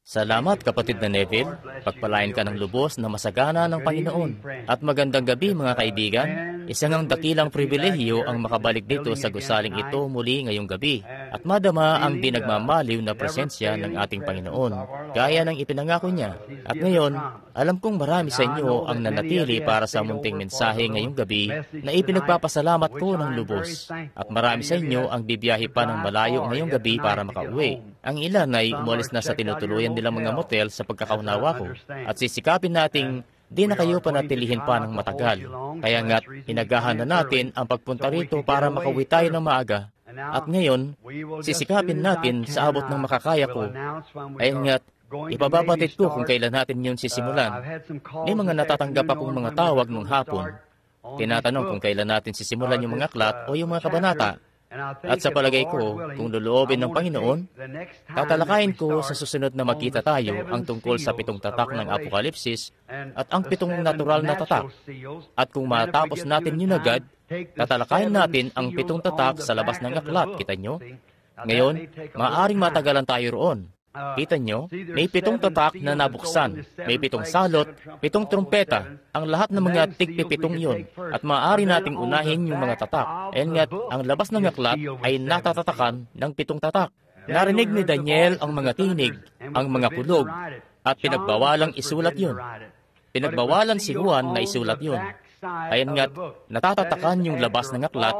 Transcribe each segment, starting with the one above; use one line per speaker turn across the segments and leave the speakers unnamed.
Salamat kapatid na Neville, pagpalain ka ng lubos na masagana ng Panginoon. At magandang gabi mga kaibigan, isang dakilang pribilehiyo ang makabalik dito sa gusaling ito muli ngayong gabi at madama ang dinagmamaliw na presensya ng ating Panginoon, gaya ng ipinangako niya. At ngayon, alam kong marami sa inyo ang nanatili para sa munting mensahe ngayong gabi na ipinagpapasalamat ko ng lubos. At marami sa inyo ang bibiyahe pa ng malayo ngayong gabi para makauwi. Ang ilan ay umalis na sa tinutuluyan nilang mga motel sa pagkakaunawa ko. At sisikapin nating di na kayo panatilihin pa ng matagal. Kaya nga't inagahan na natin ang pagpunta rito para makauwi tayo ng maaga. At ngayon, sisikapin natin sa abot ng makakaya ko. Kaya nga't ipababatid ko kung kailan natin yun sisimulan. May mga natatanggap akong mga tawag nung hapon. Tinatanong kung kailan natin sisimulan yung mga aklat o yung mga kabanata. At sa palagay ko, kung loloobin ng Panginoon, tatalakayin ko sa susunod na magkita tayo ang tungkol sa 7 tatak ng Apokalipsis at ang 7 natural na tatak. At kung matapos natin yun agad, tatalakayin natin ang 7 tatak sa labas ng aklat, kita nyo? Ngayon, maaaring matagalan tayo roon. Kita nyo, may 7 tatak na nabuksan, may 7 salot, 7 trumpeta, ang lahat ng mga tigpipitong yun, at maaari nating unahin yung mga tatak. And nga't, ang labas ng aklat ay natatatakan ng 7 tatak. Narinig ni Daniel ang mga tinig, ang mga kulog, at pinagbawalang isulat yun. Pinagbawalan si Juan na isulat yun. Ayan nga't, natatatakan yung labas ng aklat,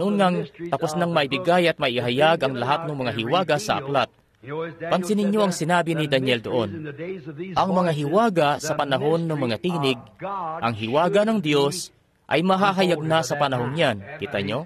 noon ngang tapos nang maibigay at maihayag ang lahat ng mga hiwaga sa aklat. Pansinin niyo ang sinabi ni Daniel doon. Ang mga hiwaga sa panahon ng mga tinig, ang hiwaga ng Diyos, ay mahahayag na sa panahon yan. Kita nyo?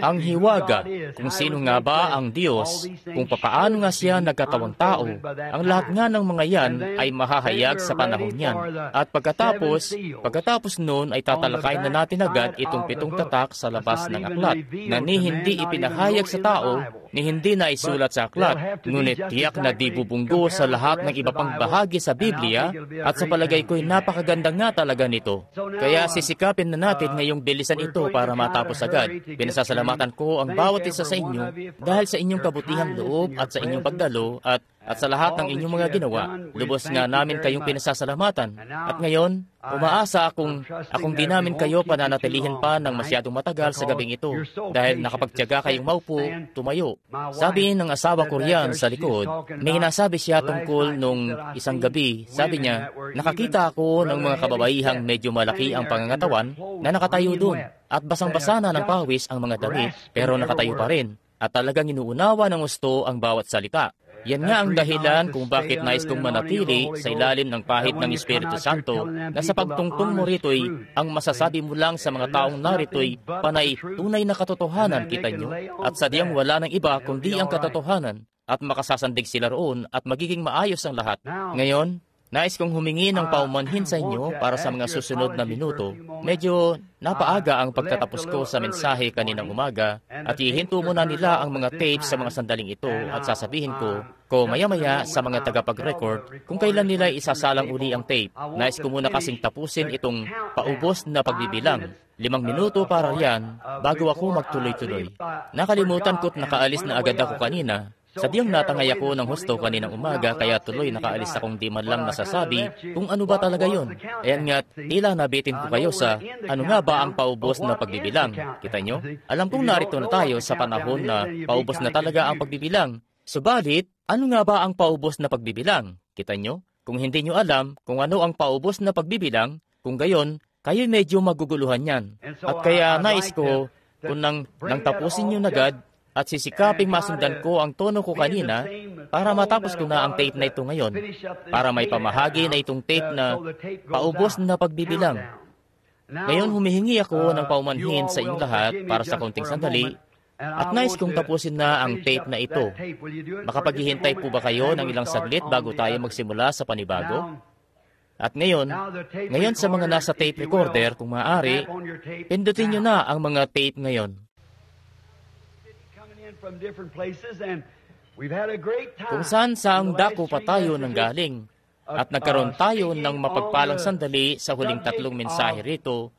Ang hiwaga, kung sino nga ba ang Diyos, kung papaano nga siya nagkatawang tao, ang lahat nga ng mga yan ay mahahayag sa panahon yan. At pagkatapos noon ay tatalakayin na natin agad itong 7 tatak sa labas ng aklat, na ni hindi ipinahayag sa tao, ni hindi na isulat sa aklat, ngunit tiyak na di bubunggo sa lahat ng iba pang bahagi sa Biblia, at sa palagay ko'y napakaganda nga talaga nito. Kaya sisikapin na natin ngayong bilisan ito para matapos agad. Pinasasalamatan ko ang bawat isa sa inyo dahil sa inyong kabutihang loob at sa inyong pagdalo at sa lahat ng inyong mga ginawa. Lubos nga namin kayong pinasasalamatan. At ngayon, umaasa akong di namin kayo pananatilihin pa ng masyadong matagal sa gabing ito dahil nakapagtiyaga kayong maupo, tumayo. Sabi ng asawa ko riyan sa likod, may nasabi siya tungkol nung isang gabi. Sabi niya, nakakita ako ng mga kababaihang medyo malaki ang pangangatawan na nakatayo doon at basang-basa na ng pawis ang mga damit pero nakatayo pa rin at talagang inuunawa ng gusto ang bawat salita. Yan nga ang dahilan kung bakit nais kong manatili sa ilalim ng pahid ng Espiritu Santo na sa pagtungtong mo rito'y ang masasabi mo lang sa mga taong narito'y panay tunay na katotohanan, kita nyo, at sadyang wala ng iba kundi ang katotohanan at makasasandig sila roon at magiging maayos ang lahat. Ngayon, nais kong humingi ng paumanhin sa inyo para sa mga susunod na minuto. Medyo napaaga ang pagtatapos ko sa mensahe kaninang umaga at ihinto muna nila ang mga tape sa mga sandaling ito at sasabihin ko maya-maya sa mga tagapag-record kung kailan nila isasalang uli ang tape. Nais ko muna kasing tapusin itong paubos na pagbibilang. 5 minuto para riyan bago ako magtuloy-tuloy. Nakalimutan ko't nakaalis na agad ako kanina. Sadyang natangay ako ng husto kaninang umaga kaya tuloy nakaalis akong di man lang nasasabi kung ano ba talaga yon. Ayan nga, tila nabitin ko kayo sa ano nga ba ang paubos na pagbibilang. Kita nyo? Alam kong narito na tayo sa panahon na paubos na talaga ang pagbibilang. Subalit, ano nga ba ang paubos na pagbibilang? Kita nyo? Kung hindi nyo alam kung ano ang paubos na pagbibilang, kung gayon, kayo medyo maguguluhan yan. At kaya nais ko, kung nang tapusin nyo agad, at sisikaping masundan ko ang tono ko kanina para matapos ko na ang tape na ito ngayon, para may pamahagi na itong tape na paubos na pagbibilang. Ngayon humihingi ako ng paumanhin sa inyong lahat para sa kaunting sandali at nais kong tapusin na ang tape na ito. Makapaghihintay po ba kayo ng ilang saglit bago tayo magsimula sa panibago? At ngayon sa mga nasa tape recorder, kung maaari, pindutin nyo na ang mga tape ngayon. Kung saan saang dako pa tayo nanggaling at nagkaroon tayo ng mapagpalang sandali sa huling 3 mensahe rito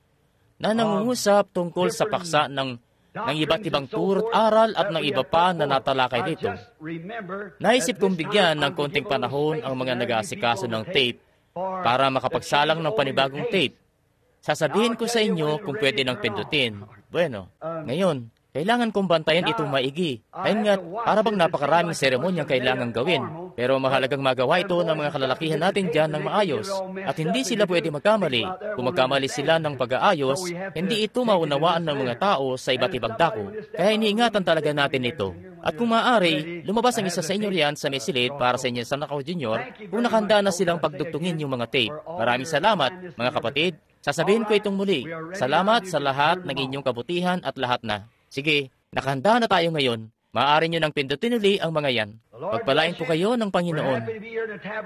na nangungusap tungkol sa paksa ng ng iba't ibang turo't aral at ng iba pa na natalakay dito. Naisip kong bigyan ng konting panahon ang mga nag-aasikaso ng tape para makapagsalang ng panibagong tape. Sasabihin ko sa inyo kung pwede nang pindutin. Bueno, ngayon, kailangan kong bantayan itong maigi. Ayun nga, para bang napakaraming seremonyang kailangang gawin. Pero mahalagang magawa ito ng mga kalalakihan natin dyan ng maayos. At hindi sila pwede magkamali. Kung magkamali sila ng pag-aayos, hindi ito maunawaan ng mga tao sa iba't ibang dako. Kaya iniingatan talaga natin ito. At kung maaari, lumabas ang isa sa inyo riyan sa may silid para sa inyo sa Nakaw Junior kung nakahanda na silang pagdugtungin yung mga tape. Maraming salamat, mga kapatid. Sasabihin ko itong muli. Salamat sa lahat ng inyong kabutihan at lahat na. Sige, nakahanda na tayo ngayon. Maaari nyo nang pindutin uli ang mga yan. Pagpalain po kayo ng Panginoon.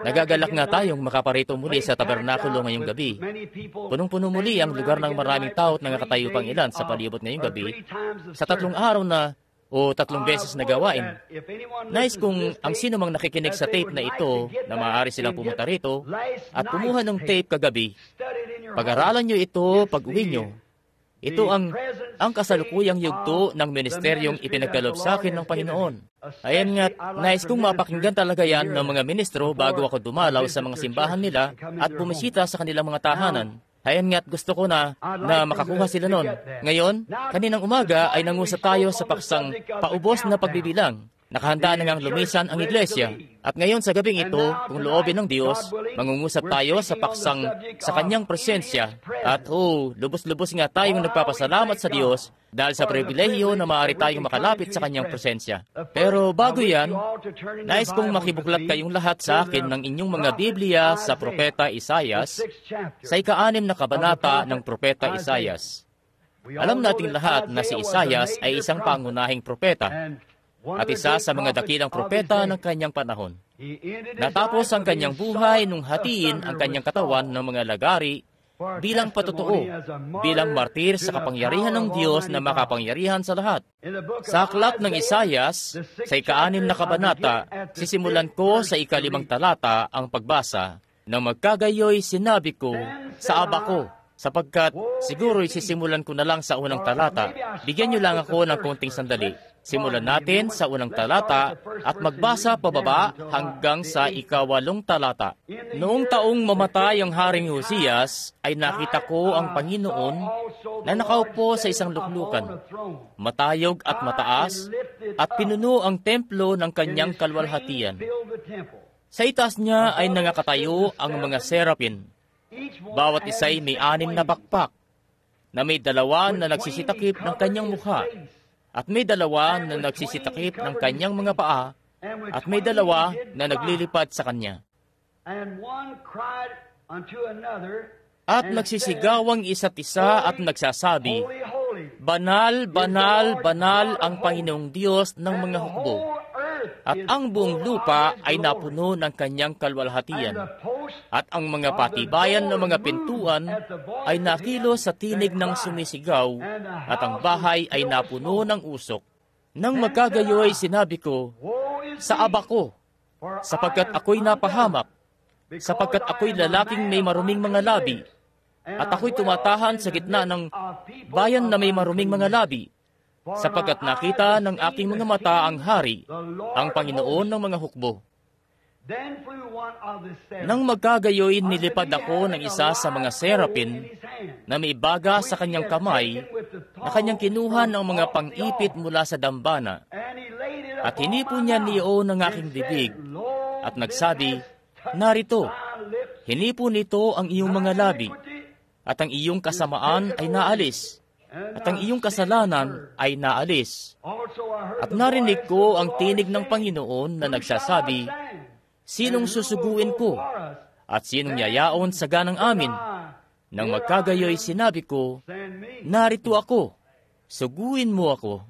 Nagagalak nga tayong makaparito muli sa tabernakulo ngayong gabi. Punong-puno muli ang lugar ng maraming tao at nakatayo pang ilan sa palibot ngayong gabi. Sa 3 araw na o 3 beses na gawain. Nais kung ang sino mang nakikinig sa tape na ito na maaari silang pumunta rito at kumuha ng tape kagabi. Pag-aralan nyo ito pag-uwi nyo. Ito ang kasalukuyang yugto ng ministeryong ipinagkaloob sa akin ng Panginoon. Ayan nga't, nais kong mapakinggan talaga yan ng mga ministro bago ako dumalaw sa mga simbahan nila at bumisita sa kanilang mga tahanan. Ayan nga't gusto ko na makakuha sila nun. Ngayon, kaninang umaga ay nangusap tayo sa paksang paubos na pagbibilang. Nakahanda na ngang lumisan ang iglesia. At ngayon sa gabing ito, kung loobin ng Diyos, mangungusap tayo sa paksang sa Kanyang presensya. At lubos-lubos nga tayong nagpapasalamat sa Diyos dahil sa pribilehiyo na maaari tayong makalapit sa Kanyang presensya. Pero bago yan, nais kong makibuklat kayong lahat sa akin ng inyong mga Biblia sa Propeta Isaias, sa 6 na kabanata ng Propeta Isaias. Alam nating lahat na si Isaias ay isang pangunahing propeta at isa sa mga dakilang propeta ng kanyang panahon. Natapos ang kanyang buhay nung hatiin ang kanyang katawan ng mga lagari bilang patotoo, bilang martir sa kapangyarihan ng Diyos na makapangyarihan sa lahat. Sa aklat ng Isaias, sa 6 na kabanata, sisimulan ko sa 5 talata ang pagbasa. Nang magkagayoy sinabi ko sa aba ko, sapagkat siguro sisimulan ko na lang sa unang talata. Bigyan niyo lang ako ng konting sandali. Simulan natin sa unang talata at magbasa pababa hanggang sa 8 talata. Noong taong mamatay ang Haring Hosias, ay nakita ko ang Panginoon na nakaupo sa isang luklukan, matayog at mataas, at pinuno ang templo ng kanyang kalwalhatian. Sa itaas niya ay nangakatayo ang mga serapin. Bawat isa'y may 6 na bakpak, na may 2 na nagsisitakip ng kanyang mukha, at may 2 na nagsisitakip ng kanyang mga paa, at may 2 na naglilipad sa kanya. At nagsisigawang isa't isa at nagsasabi, Banal, banal, banal ang Panginoong Diyos ng mga hukbo, at ang buong lupa ay napuno ng kanyang kalwalhatian. At ang mga patibayan ng mga pintuan ay nakilos sa tinig ng sumisigaw, at ang bahay ay napuno ng usok. Nang magkagayoy sinabi ko, sa aba ko, sapagkat ako'y napahamak, sapagkat ako'y lalaking may maruming mga labi, at ako'y tumatahan sa gitna ng bayan na may maruming mga labi, sapagkat nakita ng aking mga mata ang hari, ang Panginoon ng mga hukbo. Nang magkagayoy, nilipad ako ng isa sa mga serapin na may baga sa kanyang kamay, na kanyang kinuha ng mga pang-ipit mula sa dambana, at hinipo niya niyo ng aking bibig, at nagsabi, Narito, hinipo nito ang iyong mga labi, at ang iyong kasamaan ay naalis, at ang iyong kasalanan ay naalis. At narinig ko ang tinig ng Panginoon na nagsasabi, Sinong susuguin ko? At sinong yayaon sa ganang amin? Nang magkagayoy sinabi ko, Narito ako, suguin mo ako.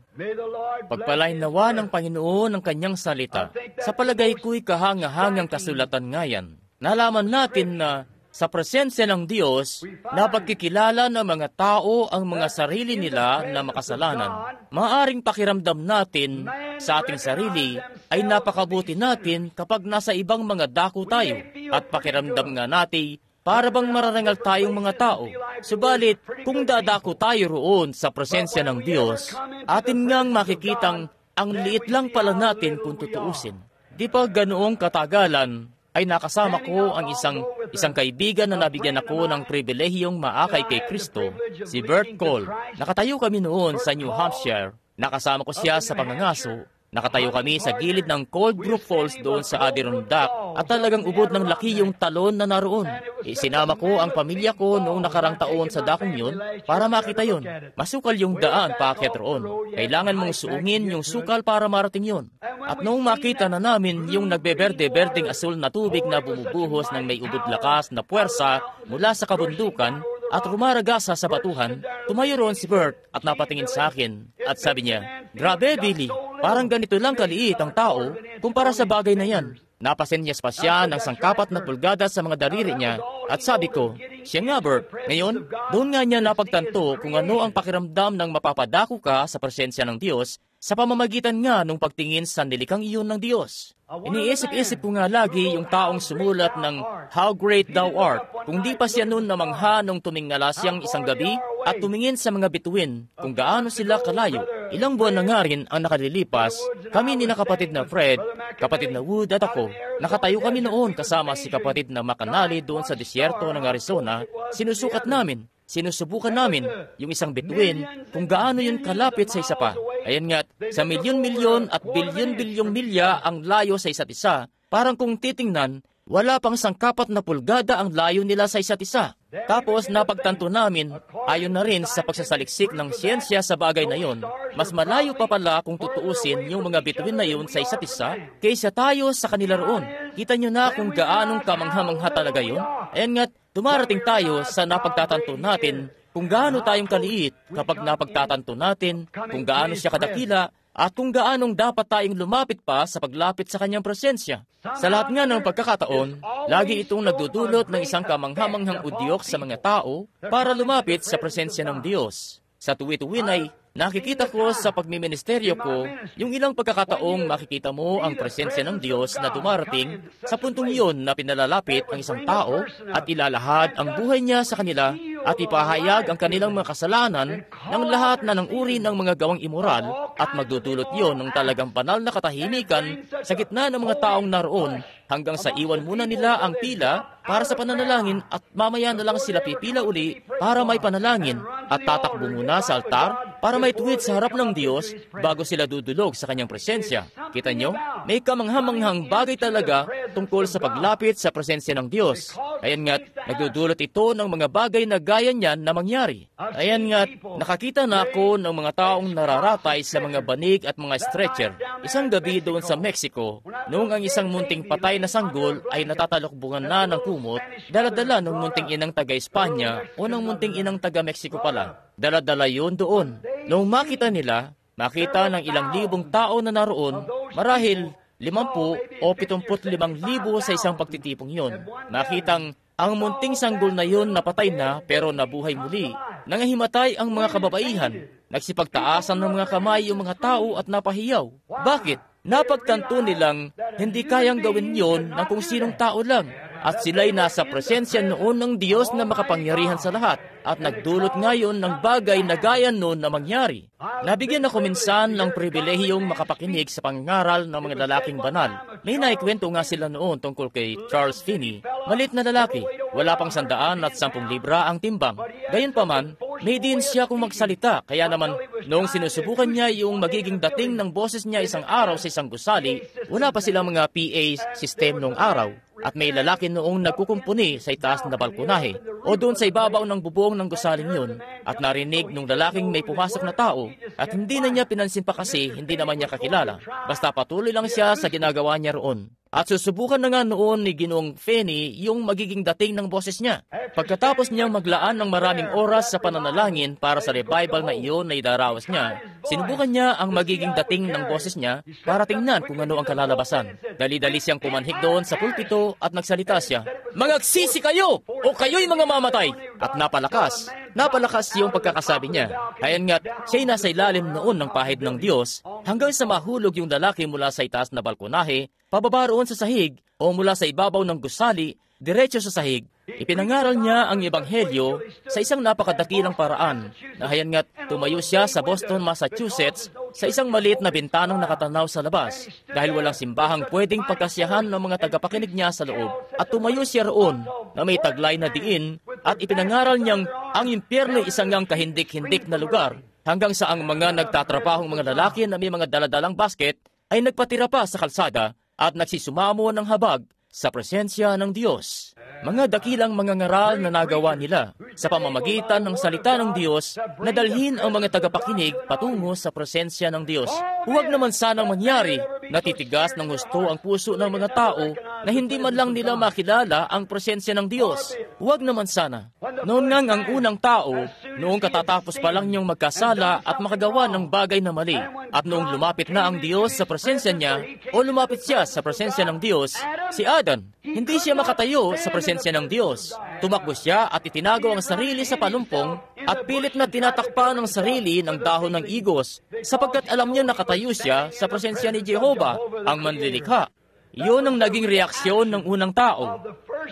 Pagpalain nawa ng Panginoon ang kanyang salita. Sa palagay ko'y kahangahangang kasulatan nga yan. Nalaman natin na sa presensya ng Diyos, napagkikilala ng mga tao ang mga sarili nila na makasalanan. Maaring pakiramdam natin sa ating sarili ay napakabuti natin kapag nasa ibang mga dako tayo, at pakiramdam nga natin para bang mararangal tayong mga tao. Subalit, kung dadako tayo roon sa presensya ng Diyos, atin ngang makikitang ang liit lang pala natin kung tutuusin. Di pa ganoong katagalan, ay nakasama ko ang isang kaibigan na nabigyan ako ng pribilehiyong maakay kay Kristo, si Bert Cole. Nakatayo kami noon sa New Hampshire. Nakasama ko siya sa pangangaso. Nakatayo kami sa gilid ng Cold Brook Falls doon sa Adirondack at talagang ubod ng laki yung talon na naroon. Isinama ko ang pamilya ko noong nakarang taon sa dakong yun para makita yun. Masukal yung daan paakyat roon. Kailangan mong suungin yung sukal para marating yun. At noong makita na namin yung nagbeberde-berdeng asul na tubig na bumubuhos ng may ubod lakas na puwersa mula sa kabundukan at rumaragasa sa batuhan, tumayo roon si Bert at napatingin sa akin at sabi niya, "Grabe, Billy, parang ganito lang kaliit ang tao kumpara sa bagay na yan." Napasenyas pa siya ng sangkapat na pulgada sa mga daliri niya at sabi ko, "Siya nga, Bert." Ngayon, doon nga niya napagtanto kung ano ang pakiramdam ng mapapadako ka sa presensya ng Diyos sa pamamagitan nga nung pagtingin sa nilikang iyon ng Diyos. Iniisip-isip ko nga lagi yung taong sumulat ng How Great Thou Art, kung di pa siya noon namangha nung tumingala siyang isang gabi at tumingin sa mga bituin kung gaano sila kalayo. Ilang buwan na nga rin ang nakalilipas, kami ni na kapatid na Fred, kapatid na Wood at ako, nakatayo kami noon kasama si kapatid na McAnally doon sa disyerto ng Arizona. Sinusubukan namin yung isang bituin kung gaano yun kalapit sa isa pa. Ayan nga, sa milyon-milyon at bilyon-bilyong milya ang layo sa isa't isa. Parang kung titingnan, wala pang sangkapat na pulgada ang layo nila sa isa't isa. Tapos napagtanto namin, ayon na rin sa pagsasaliksik ng siyensya sa bagay na yon, mas malayo pa pala kung tutuusin yung mga bituin na yun sa isa't isa kaysa tayo sa kanila roon. Kita nyo na kung gaanong kamangha-mangha talaga yun? Ayan nga, dumarating tayo sa napagtatanto natin kung gaano tayong kaliit kapag napagtatanto natin kung gaano siya kadakila at kung gaanong dapat tayong lumapit pa sa paglapit sa kanyang presensya. Sa lahat nga ng pagkakataon, lagi itong nagdudulot ng isang kamanghamanghang udyok sa mga tao para lumapit sa presensya ng Diyos. Sa tuwi-tuwin ay nakikita ko sa pagmiministeryo ko yung ilang pagkakataong makikita mo ang presensya ng Diyos na dumarating sa puntong iyon na pinalalapit ang isang tao at ilalahad ang buhay niya sa kanila at ipahayag ang kanilang mga kasalanan ng lahat na ng uri ng mga gawang imoral at magdudulot yon ng talagang banal na katahimikan sa gitna ng mga taong naroon hanggang sa iwan muna nila ang pila para sa pananalangin at mamaya na lang sila pipila uli para may panalangin at tatakbo muna sa altar para may tuwid sa harap ng Diyos bago sila dudulog sa kanyang presensya. Kita nyo? May kamanghamanghang bagay talaga tungkol sa paglapit sa presensya ng Diyos. Ayan nga't nagdudulot ito ng mga bagay na gaya niyan na mangyari. Ayan nga't nakakita na ako ng mga taong nararatay sa mga banig at mga stretcher. Isang gabi doon sa Mexico, noong ang isang munting patay na sanggol ay natatalokbungan na ng kumot, dala-dala ng munting inang taga-Espanya o ng munting inang taga-Mexico pala. Dala-dala yun doon. Noong makita nila, makita ng ilang libong tao na naroon, marahil 50 o 75,000 sa isang pagtitipong yon. Nakitang ang munting sanggol na yon napatay na pero nabuhay muli. Nangahimatay ang mga kababaihan. Nagsipagtaasan ng mga kamay yung mga tao at napahiyaw. Bakit? Napagtanto nilang hindi kayang gawin yon ng kung sinong tao lang. At sila'y nasa presensya noon ng Diyos na makapangyarihan sa lahat at nagdulot ngayon ng bagay na gaya noon na mangyari. Nabigyan ako minsan ng pribilehiyong makapakinig sa pangaral ng mga lalaking banal. May naikwento nga sila noon tungkol kay Charles Finney, malit na lalaki, wala pang 110 libra ang timbang. Gayunpaman, may din siya kung magsalita, kaya naman noong sinusubukan niya yung magiging dating ng boses niya isang araw sa isang gusali, wala pa silang mga PA system noong araw. At may lalaki noong nagkukumpuni sa itaas na balkonahe o doon sa ibabaw ng bubong ng gusaling yun at narinig nung lalaking may pumasok na tao at hindi na niya pinansin pa kasi hindi naman niya kakilala. Basta patuloy lang siya sa ginagawa niya roon. At susubukan na nga noon ni Ginoong Finney yung magiging dating ng boses niya. Pagkatapos niyang maglaan ng maraming oras sa pananalangin para sa revival na iyon na idarawas niya, sinubukan niya ang magiging dating ng boses niya para tingnan kung ano ang kalalabasan. Dali-dali siyang pumanhik doon sa pulpito at nagsalita siya, "Magagsisi kayo o kayo'y mga mamatay!" At napalakas yung pagkakasabi niya. Ayan nga't siya'y nasa ilalim noon ng pahid ng Diyos hanggang sa mahulog yung lalaki mula sa itaas na balkonahe, pababa roon sa sahig o mula sa ibabaw ng gusali, diretso sa sahig Ipinangaral niya ang Ebanghelyo sa isang napakadakilang paraan na hayan nga't tumayo siya sa Boston, Massachusetts sa isang maliit na bintanang nakatanaw sa labas dahil walang simbahang pwedeng pagkasiyahan ng mga tagapakinig niya sa loob. At tumayo siya roon na may taglay na diin at ipinangaral niyang ang impyerno ay isang ngang kahindik-hindik na lugar hanggang sa ang mga nagtatrabahong mga lalaki na may mga daladalang basket ay nagpatira pa sa kalsada at nagsisumamo ng habag sa presensya ng Diyos. Mga dakilang mga ngaral na nagawa nila sa pamamagitan ng salita ng Diyos na dalhin ang mga tagapakinig patungo sa presensya ng Diyos. Huwag naman sanang mangyari na titigas ng husto ang puso ng mga tao na hindi man lang nila makilala ang presensya ng Diyos. Huwag naman sana. Noon ngang ang unang tao, noong katatapos pa lang niyang magkasala at makagawa ng bagay na mali, at noong lumapit na ang Diyos sa presensya niya, o lumapit siya sa presensya ng Diyos, si Adan, hindi siya makatayo sa presensya ng Diyos. Tumakbo siya at itinago ang sarili sa palumpong at pilit na tinatakpan ng sarili ng dahon ng igos sapagkat alam niya nakatayo siya sa presensya ni Jehovah, ang manlilikha. Iyon ang naging reaksyon ng unang tao.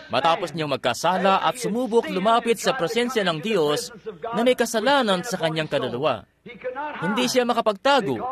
Matapos niyang magkasala at sumubok lumapit sa presensya ng Diyos na may kasalanan sa kanyang kaluluwa. Hindi siya makapagtago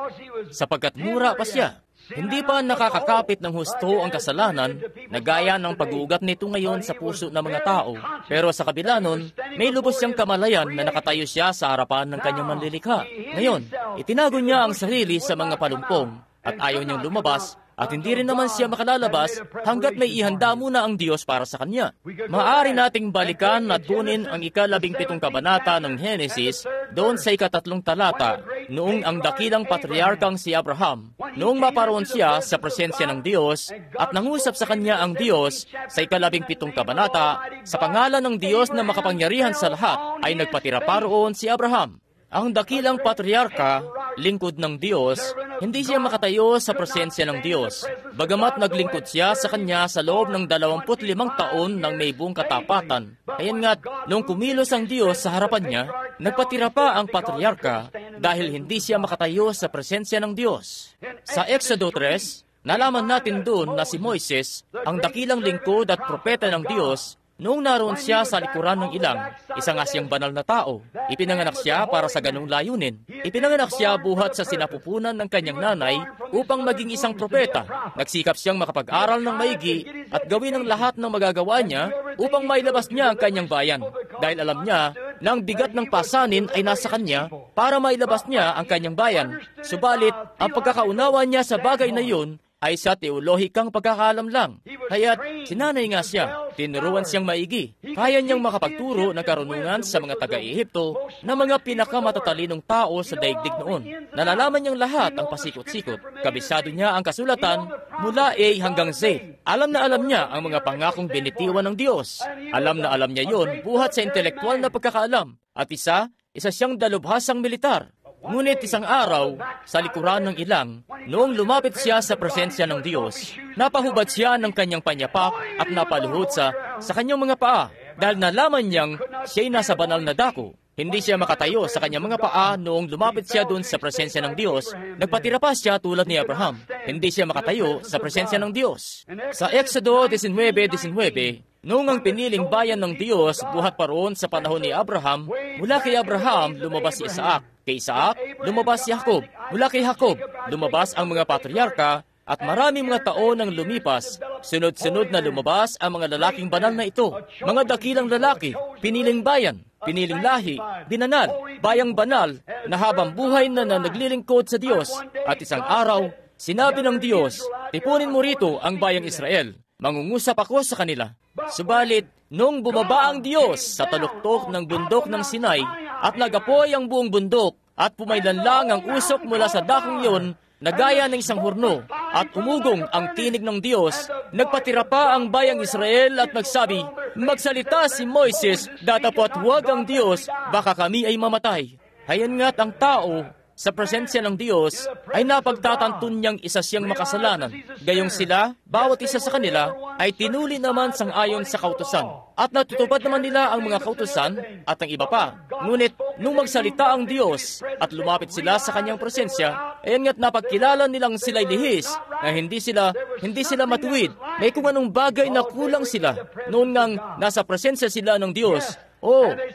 sapagkat mura pa siya. Hindi pa nakakakapit ng husto ang kasalanan na gaya ng pag-uugat nito ngayon sa puso ng mga tao. Pero sa kabila nun, may lubos siyang kamalayan na nakatayo siya sa harapan ng kanyang manlilikha. Ngayon, itinago niya ang sarili sa mga palumpong at ayaw niyang lumabas at hindi rin naman siya makalalabas hanggat may ihanda muna ang Diyos para sa kanya. Maaari nating balikan at kunin ang 17 kabanata ng Henesis doon sa 3 talata noong ang dakilang patriarkang si Abraham, noong maparoon siya sa presensya ng Diyos at nangusap sa kanya ang Diyos sa 17 kabanata, sa pangalan ng Diyos na makapangyarihan sa lahat ay nagpatira pa roon si Abraham. Ang dakilang patriarka, lingkod ng Diyos, hindi siya makatayo sa presensya ng Diyos. Bagamat naglingkod siya sa kanya sa loob ng 25 taon ng may buong katapatan. Ayan nga't, nung kumilos ang Diyos sa harapan niya, nagpatira pa ang patriarka dahil hindi siya makatayo sa presensya ng Diyos. Sa Exodo 3, nalaman natin doon na si Moises, ang dakilang lingkod at propeta ng Diyos, noong naroon siya sa likuran ng ilang, isa nga siyang banal na tao. Ipinanganak siya para sa ganung layunin. Ipinanganak siya buhat sa sinapupunan ng kanyang nanay upang maging isang propeta. Nagsikap siyang makapag-aral ng maigi at gawin ang lahat ng magagawa niya upang mailabas niya ang kanyang bayan. Dahil alam niya na ang bigat ng pasanin ay nasa kanya para mailabas niya ang kanyang bayan. Subalit, ang pagkakaunawa niya sa bagay na yun ay sa teolohikang pagkakaalam lang. Kaya't sinanay nga siya, tinuruan siyang maigi. Kaya niyang makapagturo ng karunungan sa mga taga-Ehipto na mga pinakamatalinong tao sa daigdig noon. Nalalaman niyang lahat ang pasikot-sikot. Kabisado niya ang kasulatan mula A hanggang Z. Alam na alam niya ang mga pangakong binitiwan ng Diyos. Alam na alam niya yon buhat sa intelektual na pagkakaalam. At isa siyang dalubhasang militar. Ngunit isang araw, sa likuran ng ilang, noong lumapit siya sa presensya ng Diyos, napahubad siya ng kanyang panyapak at napaluhod sa kanyang mga paa dahil nalaman niyang siya'y nasa banal na dako. Hindi siya makatayo sa kanyang mga paa noong lumapit siya doon sa presensya ng Diyos. Nagpatira pa siya tulad ni Abraham. Hindi siya makatayo sa presensya ng Diyos. Sa Exodo 19:19, noong ang piniling bayan ng Diyos buhat pa roon sa panahon ni Abraham, mula kay Abraham lumabas si Isaac. Kay Isaac, lumabas si Jacob. Mula kay Jacob, lumabas ang mga patriarka at maraming mga taon ang lumipas. Sunod-sunod na lumabas ang mga lalaking banal na ito. Mga dakilang lalaki, piniling bayan, piniling lahi, binanal, bayang banal, na habang buhay na naglilingkod sa Diyos. At isang araw, sinabi ng Diyos, tipunin mo rito ang bayang Israel. Mangungusap ako sa kanila. Subalit, nung bumaba ang Diyos sa taluktok ng bundok ng Sinai at nagapoy ang buong bundok at pumaylan lang ang usok mula sa dakong yun na gaya ng isang hurno at umugong ang tinig ng Diyos, nagpatira pa ang bayang Israel at nagsabi, magsalita si Moises, datapot huwag ang Diyos, baka kami ay mamatay. Hayan nga't ang tao sa presensya ng Diyos ay napagtatantun niyang isa siyang makasalanan. Gayong sila, bawat isa sa kanila, ay tinuli naman sang-ayon sa kautusan. At natutupad naman nila ang mga kautusan at ang iba pa. Ngunit, nung magsalita ang Diyos at lumapit sila sa kanyang presensya, Ayan nga't napagkilala nilang sila'y lihis, na hindi sila matuwid. May kung anong bagay na kulang sila. Noon ngang nasa presensya sila ng Diyos.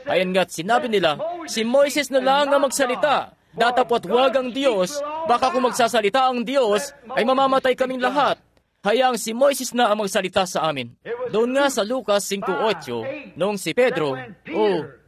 Ayan nga't sinabi nila, si Moises na lang ang magsalita. Datapwat huwag ang Diyos, baka kung magsasalita ang Diyos, ay mamamatay kaming lahat. Hayaang si Moises na ang magsalita sa amin. Doon nga sa Lucas 5:8, noong si Pedro,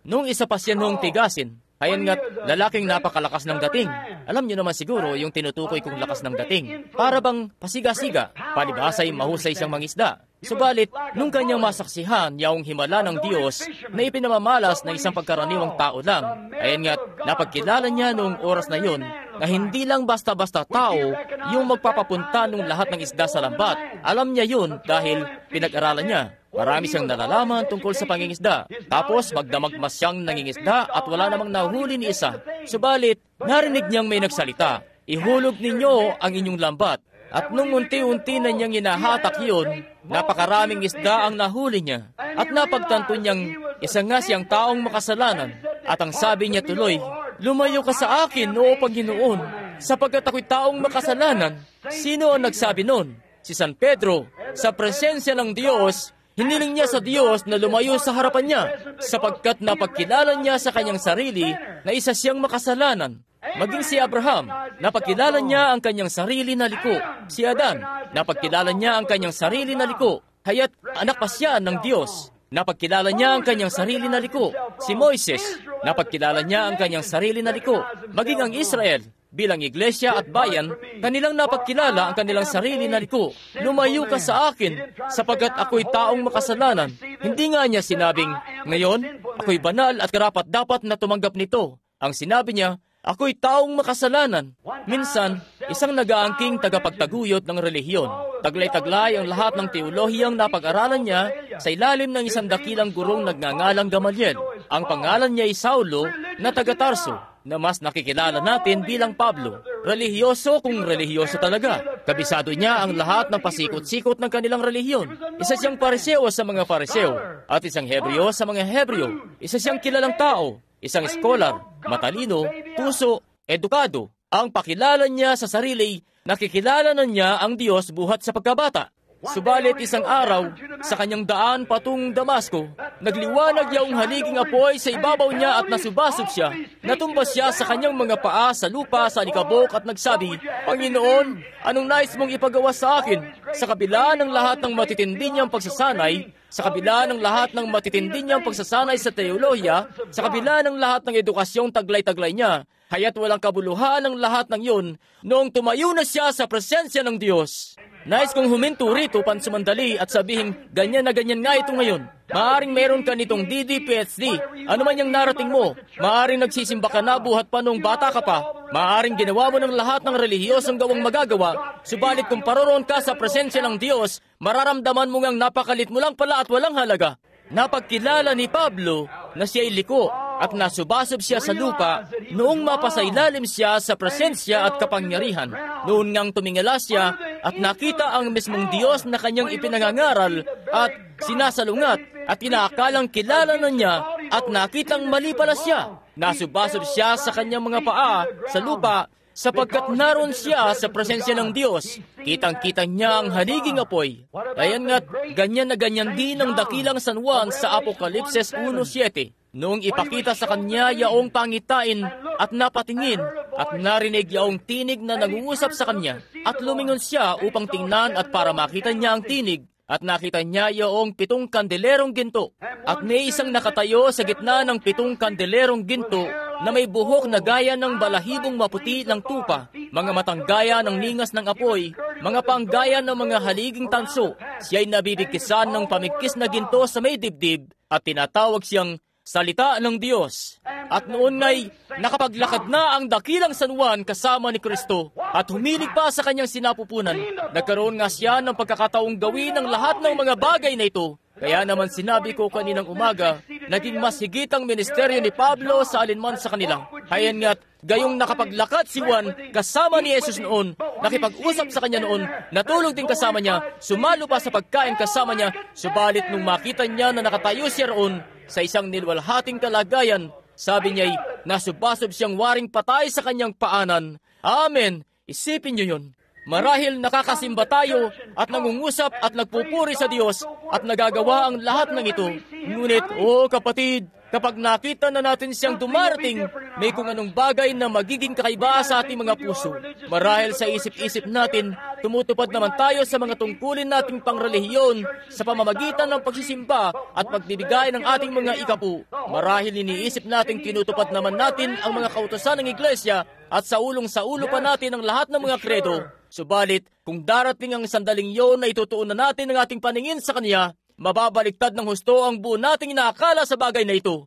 noong isa pa siya noong tigasin, ayan nga't lalaking napakalakas ng dating. Alam niyo naman siguro yung tinutukoy kong lakas ng dating. Para bang pasiga-siga, palibhasa'y mahusay siyang mangisda. Subalit, nung kanyang masaksihan yaong himala ng Diyos na ipinamamalas ng isang pagkaraniwang tao lang, ayan nga't napagkilala niya noong oras na yun na hindi lang basta-basta tao yung magpapapunta ng lahat ng isda sa lambat. Alam niya yun dahil pinag-aralan niya. Marami siyang nalalaman tungkol sa pangingisda. Tapos magdamagmas siyang nangingisda at wala namang nahuli ni isa. Subalit, narinig niyang may nagsalita, ihulog ninyo ang inyong lambat. At nung unti-unti na niyang inahatak yun, napakaraming isda ang nahuli niya. At napagtanto niyang isa nga siyang taong makasalanan. At ang sabi niya tuloy, lumayo ka sa akin, o Panginoon, sapagkat ako'y taong makasalanan. Sino ang nagsabi nun? Si San Pedro. Sa presensya ng Diyos, hiniling niya sa Diyos na lumayo sa harapan niya, sapagkat napagkilala niya sa kanyang sarili na isa siyang makasalanan. Maging si Abraham, napagkilala niya ang kanyang sarili na liko. Si Adan, napagkilala niya ang kanyang sarili na liko. Haya't anak pa siya ng Diyos. Napagkilala niya ang kanyang sarili na liko. Si Moises, napagkilala niya ang kanyang sarili na liko. Maging ang Israel, bilang iglesia at bayan, kanilang napagkilala ang kanilang sarili na liko. Lumayo ka sa akin, sapagkat ako'y taong makasalanan. Hindi nga niya sinabing, ngayon, ako'y banal at karapat dapat na tumanggap nito. Ang sinabi niya, ako'y taong makasalanan. Minsan, isang nag-aangking tagapagtaguyod ng relihiyon. Taglay-taglay ang lahat ng teolohiyang napag-aralan niya sa ilalim ng isang dakilang gurong nagngangalang Gamaliel. Ang pangalan niya ay Saulo na taga-Tarso, na mas nakikilala natin bilang Pablo. Relihiyoso kung relihiyoso talaga. Kabisado niya ang lahat ng pasikot-sikot ng kanilang relihiyon. Isa siyang Pariseo sa mga Pariseo, at isang Hebreo sa mga Hebreo. Isa siyang kilalang tao, isang scholar, matalino, puso, edukado. Ang pakilala niya sa sarili, nakikilala na niya ang Diyos buhat sa pagkabata. Subalit isang araw, sa kanyang daan patungong Damasco, nagliwanag yaong haliging apoy sa ibabaw niya at nasubasog siya. Natumba siya sa kanyang mga paa sa lupa sa alikabok at nagsabi, Panginoon, anong nais mong ipagawa sa akin? Sa kabila ng lahat ng matitindi niyang pagsasanay, sa kabila ng lahat ng matitindi niyang pagsasanay sa teolohiya, sa kabila ng lahat ng edukasyong taglay-taglay niya, haya't walang kabuluhan ng lahat ng yun noong tumayo na siya sa presensya ng Diyos. Nais kong huminto rito pansumandali at sabihin, ganyan na ganyan nga ito ngayon. Maaring meron ka nitong DD, PhD. Ano man yung narating mo. Maaring nagsisimba ka na buhat pa nung bata ka pa. Maaring ginawa mo ng lahat ng relihiyosong gawang magagawa. Subalit kung paroroon ka sa presensya ng Diyos, mararamdaman mo ngang napakalit mo lang pala at walang halaga. Napagkilala ni Pablo na siya'y liko at nasubasob siya sa lupa noong mapasailalim siya sa presensya at kapangyarihan. Noon ngang tumingala siya at nakita ang mismong Diyos na kanyang ipinangangaral at sinasalungat at inaakalang kilala na niya at nakitang mali pala siya. Nasubasob siya sa kanyang mga paa sa lupa sapagkat naroon siya sa presensya ng Diyos. Kitang-kita niya ang haliging apoy. Ayan nga't ganyan na ganyan din ang dakilang San Juan sa Apokalipses 1:7. Noong ipakita sa kanya yaong pangitain at napatingin at narinig yaong tinig na nag-uusap sa kanya at lumingon siya upang tingnan at para makita niya ang tinig at nakita niya yaong 7 kandelerong ginto at may isang nakatayo sa gitna ng 7 kandelerong ginto na may buhok na gaya ng balahibong maputi ng tupa, mga matang gaya ng ningas ng apoy, mga panggaya ng mga haliging tanso. Siya'y nabibigkisan ng pamigkis na ginto sa may dibdib at tinatawag siyang Salita ng Diyos. At noon nga'y nakapaglakad na ang dakilang San Juan kasama ni Kristo at humilig pa sa kanyang sinapupunan. Nagkaroon nga siya ng pagkakataong gawin ang lahat ng mga bagay na ito. Kaya naman sinabi ko kaninang umaga, naging mas higit ang ministeryo ni Pablo sa alinman sa kanila. Hayan nga't gayong nakapaglakad si Juan kasama ni Jesus noon, nakipag-usap sa kanya noon, natulog din kasama niya, sumalo pa sa pagkain kasama niya, subalit nung makita niya na nakatayo siya roon sa isang nilwalhating kalagayan, sabi niya'y nasubasob siyang waring patay sa kanyang paanan. Amen! Isipin niyo yun. Marahil nakakasimba tayo at nangungusap at nagpupuri sa Diyos at nagagawa ang lahat ng ito. Ngunit, kapatid, kapag nakita na natin siyang dumarating, may kung anong bagay na magiging kakaiba sa ating mga puso. Marahil sa isip-isip natin, tumutupad naman tayo sa mga tungkulin nating pangrelihiyon sa pamamagitan ng pagsisimba at pagbibigay ng ating mga ikapu. Marahil iniisip natin tinutupad naman natin ang mga kautusan ng iglesia at sa ulo pa natin ang lahat ng mga kredo. Subalit, kung darating ang sandaling yon na itutuon na natin ang ating paningin sa Kanya, mababaliktad ng husto ang buo nating inaakala sa bagay na ito.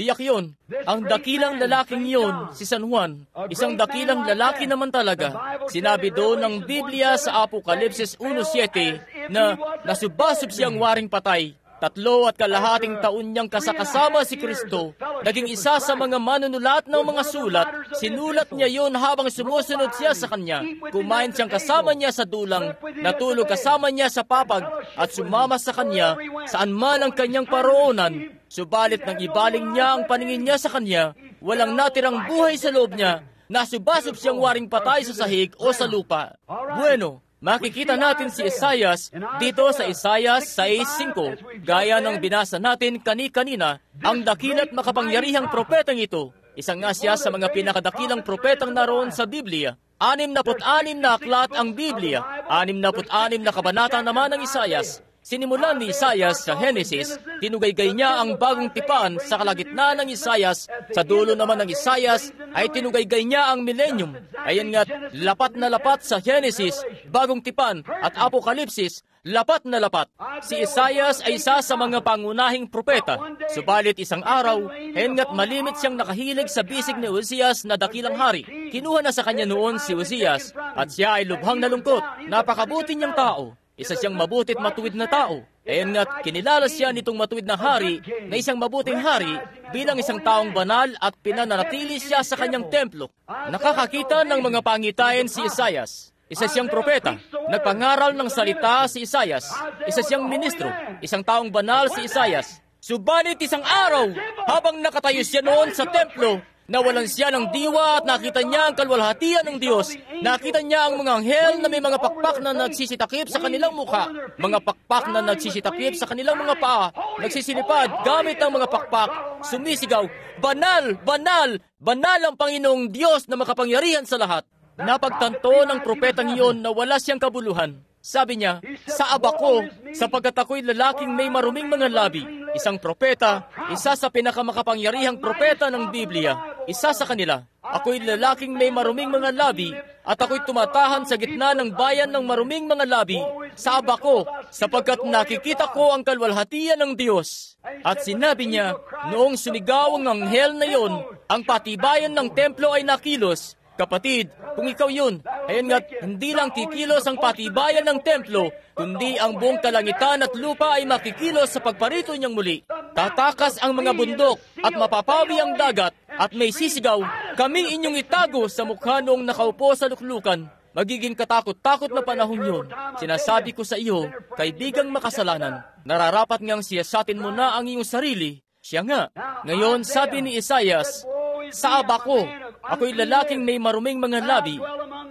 Tiyak yun. Ang dakilang lalaking yun, si San Juan, isang dakilang lalaki naman talaga. Sinabi doon ng Biblia sa Apokalipsis 1:7 na nasubasub siyang waring patay. 3.5 taon niyang kasakasama si Kristo. Naging isa sa mga manunulat ng mga sulat. Sinulat niya yon habang sumusunod siya sa Kanya. Kumain siyang kasama niya sa dulang, natulog kasama niya sa papag, at sumama sa Kanya saan man ang Kanyang paroonan. Subalit nang ibaling niya ang paningin niya sa Kanya, walang natirang buhay sa loob niya. Nasubasub siyang waring patay sa sahig o sa lupa. Bueno, makikita natin si Isaias dito sa Isaias 6:5. Gaya ng binasa natin kani-kanina, ang dakila't makapangyarihang propetang ito. Isang nga siya sa mga pinakadakilang propetang naroon sa Biblia. 66 na aklat ang Biblia. 66 na kabanata naman ng Isaias. Sinimulan ni Isaias sa Genesis, tinugaygay niya ang bagong tipan sa kalagitnaan ng Isaias. Sa dulo naman ng Isaias ay tinugaygay niya ang millennium. Ayan nga't lapat na lapat sa Genesis, bagong tipan at Apokalipsis, lapat na lapat. Si Isaias ay isa sa mga pangunahing propeta. Subalit isang araw, hengat malimit siyang nakahilig sa bisig ni Uzias na dakilang hari. Kinuha na sa kanya noon si Uzias at siya ay lubhang nalungkot. Napakabuti niyang tao. Isa siyang mabutit matuwid na tao. Ayon nga't kinilala siya nitong matuwid na hari na isang mabuting hari bilang isang taong banal at pinananatili siya sa kanyang templo. Nakakakita ng mga pangitain si Isaias. Isa siyang propeta. Nagpangaral ng salita si Isaias. Isa siyang ministro. Isang taong banal si Isaias. Subalit isang araw, habang nakatayo siya noon sa templo, nawalan siya ng diwa at nakita niya ang kalwalhatian ng Diyos. Nakita niya ang mga anghel na may mga pakpak na nagsisitakip sa kanilang mukha. Mga pakpak na nagsisitakip sa kanilang mga paa. Nagsisilipad gamit ang mga pakpak. Sumisigaw, "Banal! Banal! Banal ang Panginoong Diyos na makapangyarihan sa lahat." Napagtanto ng propetang iyon na wala siyang kabuluhan. Sabi niya, "Sa aba ko, sapagkat ako'y lalaking may maruming mga labi." Isang propeta, isa sa pinakamakapangyarihang propeta ng Biblia. Isa sa kanila, "Ako'y lalaking may maruming mga labi, at ako'y tumatahan sa gitna ng bayan ng maruming mga labi. Sa aba ko, sapagkat nakikita ko ang kalwalhatian ng Diyos." At sinabi niya, noong sumigaw ang anghel na yon, ang patibayan ng templo ay nakilos. Kapatid, kung ikaw yun, ayan nga't hindi lang kikilos ang patibayan ng templo, kundi ang buong kalangitan at lupa ay makikilos sa pagparito niyang muli. Tatakas ang mga bundok at mapapawi ang dagat at may sisigaw, "Kami inyong itago sa mukha noong nakaupo sa luklukan." Magiging katakot-takot na panahon yun. Sinasabi ko sa iyo, kaibigang makasalanan, nararapat ngang siyasatin mo na ang iyong sarili. Siya nga. Ngayon, sabi ni Isaias, "Sa aba ko, ako'y lalaking may maruming mga labi,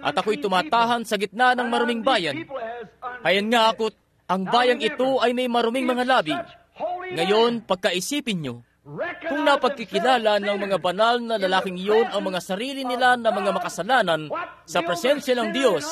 at ako'y tumatahan sa gitna ng maruming bayan." Ayan nga ako't, ang bayang ito ay may maruming mga labi. Ngayon, pagkaisipin nyo, kung napagkikilala ng mga banal na lalaking iyon ang mga sarili nila na mga makasalanan sa presensya ng Diyos,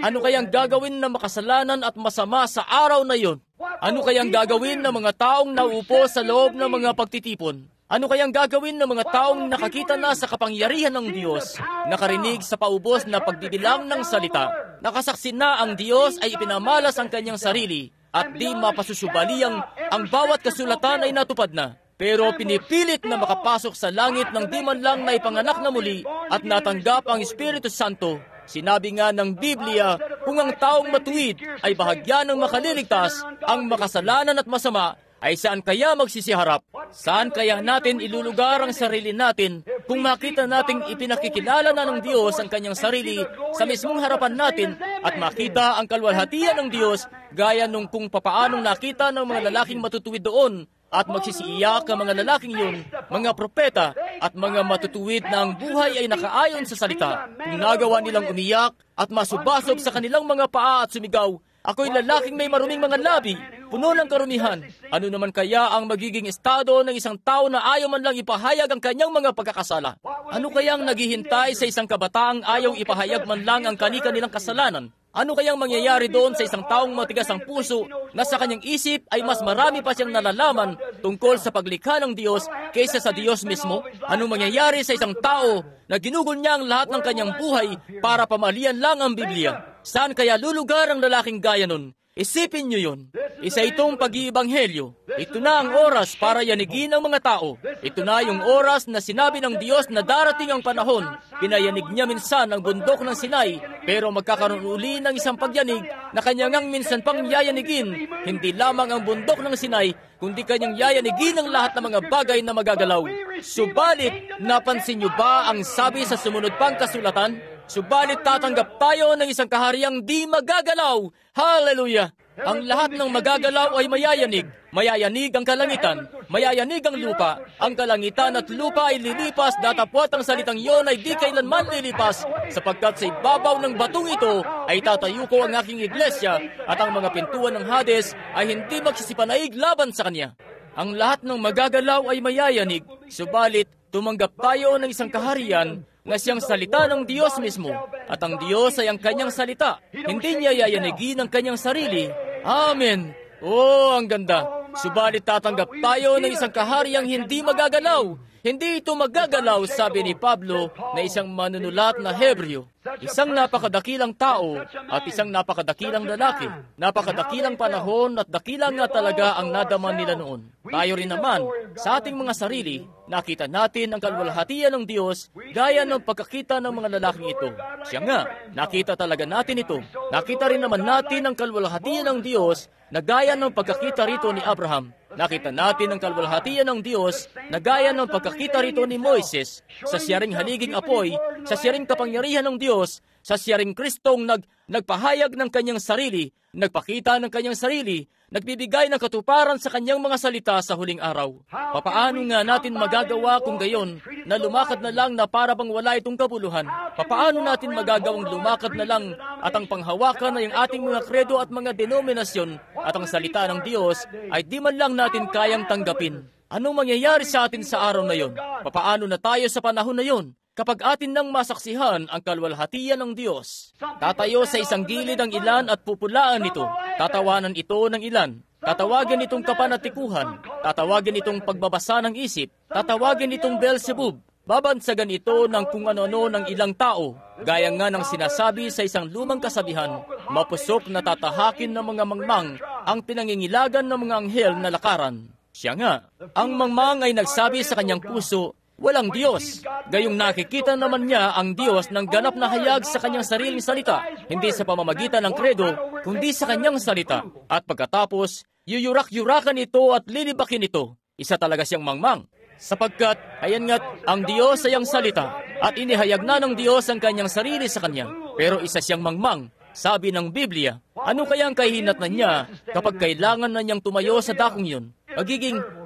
ano kayang gagawin ng makasalanan at masama sa araw na iyon? Ano kayang gagawin ng mga taong nauupo sa loob ng mga pagtitipon? Ano kayang gagawin ng mga taong nakakita na sa kapangyarihan ng Diyos, nakarinig sa paubos na pagbibilang ng salita, nakasaksi na ang Diyos ay ipinamalas ang kanyang sarili, at di mapasusubaliang ang bawat kasulatan ay natupad na, pero pinipilit na makapasok sa langit ng di man lang na ipanganak na muli at natanggap ang Espiritu Santo. Sinabi nga ng Biblia, kung ang taong matuwid ay bahagya ng makaliligtas, ang makasalanan at masama ay saan kaya magsisiharap? Saan kaya natin ilulugar ang sarili natin kung makita nating ipinakikilala na ng Diyos ang kanyang sarili sa mismong harapan natin at makita ang kalwalhatian ng Diyos gaya nung kung papaanong nakita ng mga lalaking matutuwid doon at magsisiiyak ang mga lalaking yun, mga propeta, at mga matutuwid na ang buhay ay nakaayon sa salita. Kung nagawa nilang umiyak at masubasob sa kanilang mga paa at sumigaw, ako'y lalaking may maruming mga labi, puno ng karumihan. Ano naman kaya ang magiging estado ng isang tao na ayaw man lang ipahayag ang kanyang mga pagkakasala? Ano kayang naghihintay sa isang kabataang ayaw ipahayag man lang ang kani-kanilang kasalanan? Ano kayang mangyayari doon sa isang taong matigas ang puso na sa kanyang isip ay mas marami pa siyang nalalaman tungkol sa paglikha ng Diyos kaysa sa Diyos mismo? Ano mangyayari sa isang tao na ginugol niya ang lahat ng kanyang buhay para pamalian lang ang Biblia? Saan kaya lulugar ang lalaking gaya nun? Isipin niyo yun. Isa itong pag-iibanghelyo. Ito na ang oras para yanigin ang mga tao. Ito na yung oras na sinabi ng Diyos na darating ang panahon. Pinayanig niya minsan ang bundok ng Sinai, pero magkakaroon uli ng isang pagyanig na kanyang minsan pang yayanigin. Hindi lamang ang bundok ng Sinai, kundi kanyang yayanigin ang lahat ng mga bagay na magagalaw. Subalit, napansin niyo ba ang sabi sa sumunod pang kasulatan? Subalit tatanggap tayo ng isang kahariang di magagalaw. Hallelujah! Ang lahat ng magagalaw ay mayayanig. Mayayanig ang kalangitan. Mayayanig ang lupa. Ang kalangitan at lupa ay lilipas, datapwat ang salitang yon ay di kailanman lilipas. Sapagkat sa ibabaw ng batong ito ay tatayo ko ang aking iglesia at ang mga pintuan ng Hades ay hindi magsisipanaig laban sa kanya. Ang lahat ng magagalaw ay mayayanig. Subalit, tumanggap tayo ng isang kaharian na siyang salita ng Diyos mismo. At ang Diyos ay ang kanyang salita. Hindi niya yayanigin ang kanyang sarili. Amen. Oh, ang ganda. Subalit tatanggap tayo ng isang kahariang hindi magagalaw. Hindi ito magagalaw, sabi ni Pablo na isang manunulat na Hebreo. Isang napakadakilang tao at isang napakadakilang lalaki. Napakadakilang panahon at dakilang nga talaga ang nadaman nila noon. Tayo rin naman, sa ating mga sarili, nakita natin ang kalwalhatian ng Diyos gaya ng pagkakita ng mga lalaking ito. Siya nga, nakita talaga natin ito. Nakita rin naman natin ang kalwalhatian ng Diyos na gaya ng pagkakita rito ni Abraham. Nakita natin ang kalwalhatian ng Diyos na gaya ng pagkakita rito ni Moises sa siyaring haliging apoy, sa siyaring kapangyarihan ng Diyos, sa siyaring Kristong nagpahayag ng kanyang sarili, nagpakita ng kanyang sarili, nagbibigay ng katuparan sa kanyang mga salita sa huling araw. Papaano nga natin magagawa kung gayon na lumakad na lang na para bang wala itong kabuluhan? Papaano natin magagawang lumakad na lang at ang panghawakan na yung ating mga kredo at mga denominasyon at ang salita ng Diyos ay di man lang natin kayang tanggapin? Anong mangyayari sa atin sa araw na yon? Papaano na tayo sa panahon na yon? Kapag atin nang masaksihan ang kalwalhatian ng Diyos, tatayo sa isang gilid ang ilan at pupulaan ito. Tatawanan ito ng ilan. Tatawagin itong kapanatikuhan. Tatawagin itong pagbabasa ng isip. Tatawagin itong Beelzebub. Babansagan ito ng kung ano-ano ng ilang tao. Gaya nga ng sinasabi sa isang lumang kasabihan, mapusok na tatahakin ng mga mangmang ang pinangingilagan ng mga anghel na lakaran. Siya nga, ang mangmang ay nagsabi sa kanyang puso, walang Diyos. Gayong nakikita naman niya ang Diyos ng ganap na hayag sa kanyang sariling salita, hindi sa pamamagitan ng kredo, kundi sa kanyang salita. At pagkatapos, yuyurak-yurakan ito at lilibakin ito. Isa talaga siyang mangmang. Sapagkat, ayan nga't, ang Diyos ay ang salita, at inihayag na ng Diyos ang kanyang sarili sa kanya. Pero isa siyang mangmang. Sabi ng Biblia, ano kaya ang kahinatnan niya kapag kailangan na niyang tumayo sa dakong yun?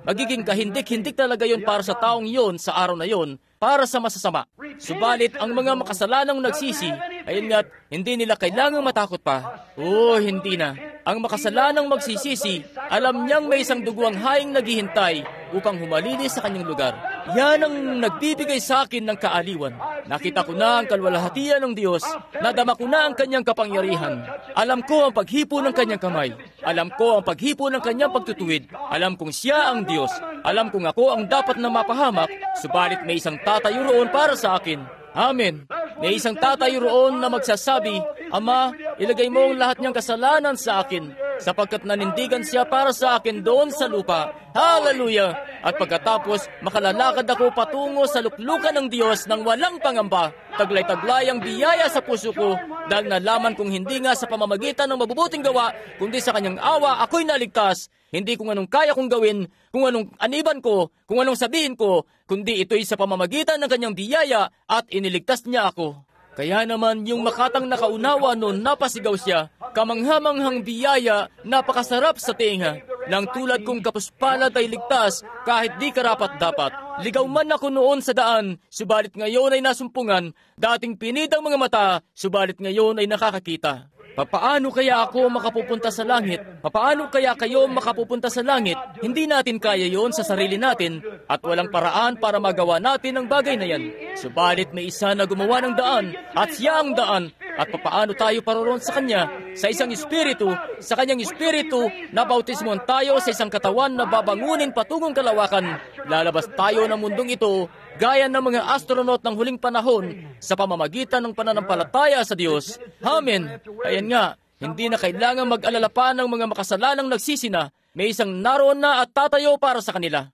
Magiging kahindik-hindik talaga yon para sa taong yon sa araw na yon, para sa masasama. Subalit, ang mga makasalanang nagsisi, ayun nga't, hindi nila kailangang matakot pa. Oh, hindi na. Ang makasalanang magsisisi, alam niyang may isang duguang haing naghihintay upang humalilis sa kanyang lugar. Yan ang nagbibigay sa akin ng kaaliwan. Nakita ko na ang kalwalhatian ng Diyos. Nadama ko na ang kanyang kapangyarihan. Alam ko ang paghipo ng kanyang kamay. Alam ko ang paghipo ng kanyang pagtutuwid. Alam kong siya ang Diyos. Alam kong ako ang dapat na mapahamak. Subalit may isang tatayo roon para sa akin. Amen. May isang tatayo roon na magsasabi, Ama, ilagay mo ang lahat niyang kasalanan sa akin, sapagkat nanindigan siya para sa akin doon sa lupa. Hallelujah! At pagkatapos, makalalakad ako patungo sa luklukan ng Diyos ng walang pangamba. Taglay-taglay ang biyaya sa puso ko, dahil nalaman kong hindi nga sa pamamagitan ng mabubuting gawa, kundi sa kanyang awa ako'y naligtas. Hindi kung anong kaya kong gawin, kung anong aniban ko, kung anong sabihin ko, kundi ito'y sa pamamagitan ng kanyang biyaya at iniligtas niya ako. Kaya naman yung makatang nakaunawa noon napasigaw siya, kamanghamanghang biyaya, napakasarap sa tinga. nang tulad kong kapuspalad ay ligtas kahit di karapat-dapat. Ligaw man ako noon sa daan, subalit ngayon ay nasumpungan. Dating pinid ang mga mata, subalit ngayon ay nakakakita. Papaano kaya ako makapupunta sa langit? Papaano kaya kayo makapupunta sa langit? Hindi natin kaya yon sa sarili natin at walang paraan para magawa natin ang bagay na yan. Subalit may isa na gumawa ng daan at siya ang daan. At papaano tayo paroon sa Kanya? Sa isang espiritu, sa Kanyang espiritu, nabautismohan tayo sa isang katawan na babangunin patungong kalawakan. Lalabas tayo ng mundong ito gaya ng mga astronaut ng huling panahon sa pamamagitan ng pananampalataya sa Diyos. Amen. Ayan nga, hindi na kailangan mag-alala pa ng mga makasalanang nagsisina. May isang naroon na at tatayo para sa kanila.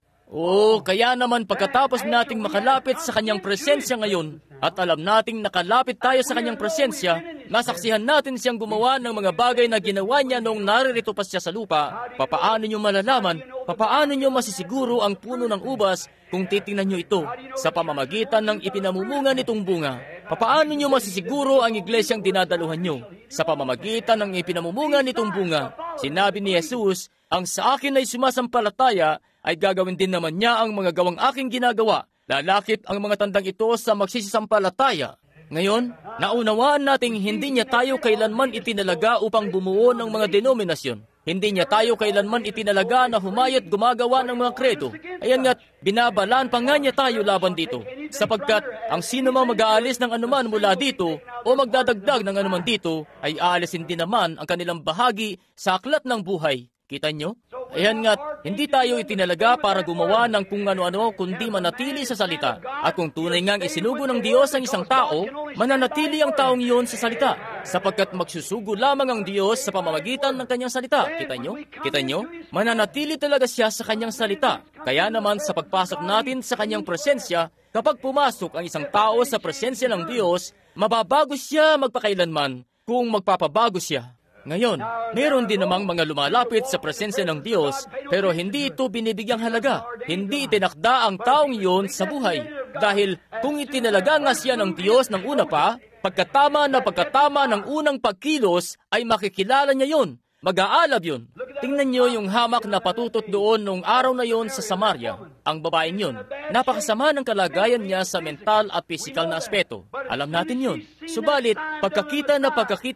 Kaya naman pagkatapos nating makalapit sa Kanyang presensya ngayon, at alam nating nakalapit tayo sa Kanyang presensya, nasaksihan natin siyang gumawa ng mga bagay na ginawa niya noong naririto pa siya sa lupa. Papaano niyo malalaman, papaano niyo masisiguro ang puno ng ubas kung titingnan niyo ito sa pamamagitan ng ipinamumunga nitong bunga? Papaano niyo masisiguro ang iglesyang dinadaluhan niyo sa pamamagitan ng ipinamumunga nitong bunga? Sinabi ni Jesus, ang sa akin ay sumasampalataya, ay gagawin din naman niya ang mga gawang aking ginagawa. Lalakip ang mga tandang ito sa magsisisampalataya. Ngayon, naunawaan nating hindi niya tayo kailanman itinalaga upang bumuo ng mga denominasyon. Hindi niya tayo kailanman itinalaga na humayat gumagawa ng mga kredo. Ayan nga't binabalaan pa nga niya tayo laban dito. Sapagkat ang sino mang mag-aalis ng anuman mula dito o magdadagdag ng anuman dito ay aalisin din naman ang kanilang bahagi sa aklat ng buhay. Kita nyo? Ayan nga't, hindi tayo itinalaga para gumawa ng kung ano-ano kundi manatili sa salita. At kung tunay ngang isinugo ng Diyos ang isang tao, mananatili ang taong iyon sa salita. Sapagkat magsusugo lamang ang Diyos sa pamamagitan ng kanyang salita. Kita nyo? Kita nyo? Mananatili talaga siya sa kanyang salita. Kaya naman sa pagpasok natin sa kanyang presensya, kapag pumasok ang isang tao sa presensya ng Diyos, mababago siya magpakailanman kung magpapabago siya. Ngayon, meron din namang mga lumalapit sa presensya ng Diyos, pero hindi ito binibigyang halaga. Hindi itinakda ang taong iyon sa buhay. Dahil kung itinalaga nga siya ng Diyos ng una pa, pagkatama ng unang pagkilos, ay makikilala niya yun. Mag-aalab yun. Tingnan niyo yung hamak na patutot doon nung araw na yon sa Samaria. Ang babaeng yun, napakasama ng kalagayan niya sa mental at pisikal na aspeto. Alam natin yun. Subalit, pagkakita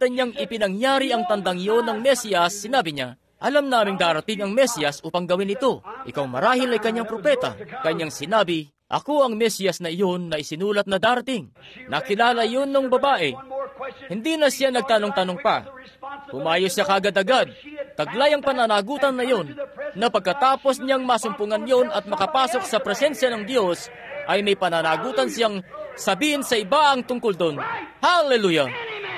niyang ipinangyari ang tandang yon ng Mesiyas, sinabi niya, alam naming darating ang Mesiyas upang gawin ito. Ikaw marahil ay kanyang propeta. Kanyang sinabi, ako ang Mesiyas na iyon na isinulat na darating. Nakilala yun ng babae. Hindi na siya nagtanong-tanong pa. Pumayos siya kagad-agad. Taglay ang pananagutan na yon, na pagkatapos niyang masumpungan yon at makapasok sa presensya ng Diyos, ay may pananagutan siyang sabihin sa iba ang tungkol doon. Hallelujah!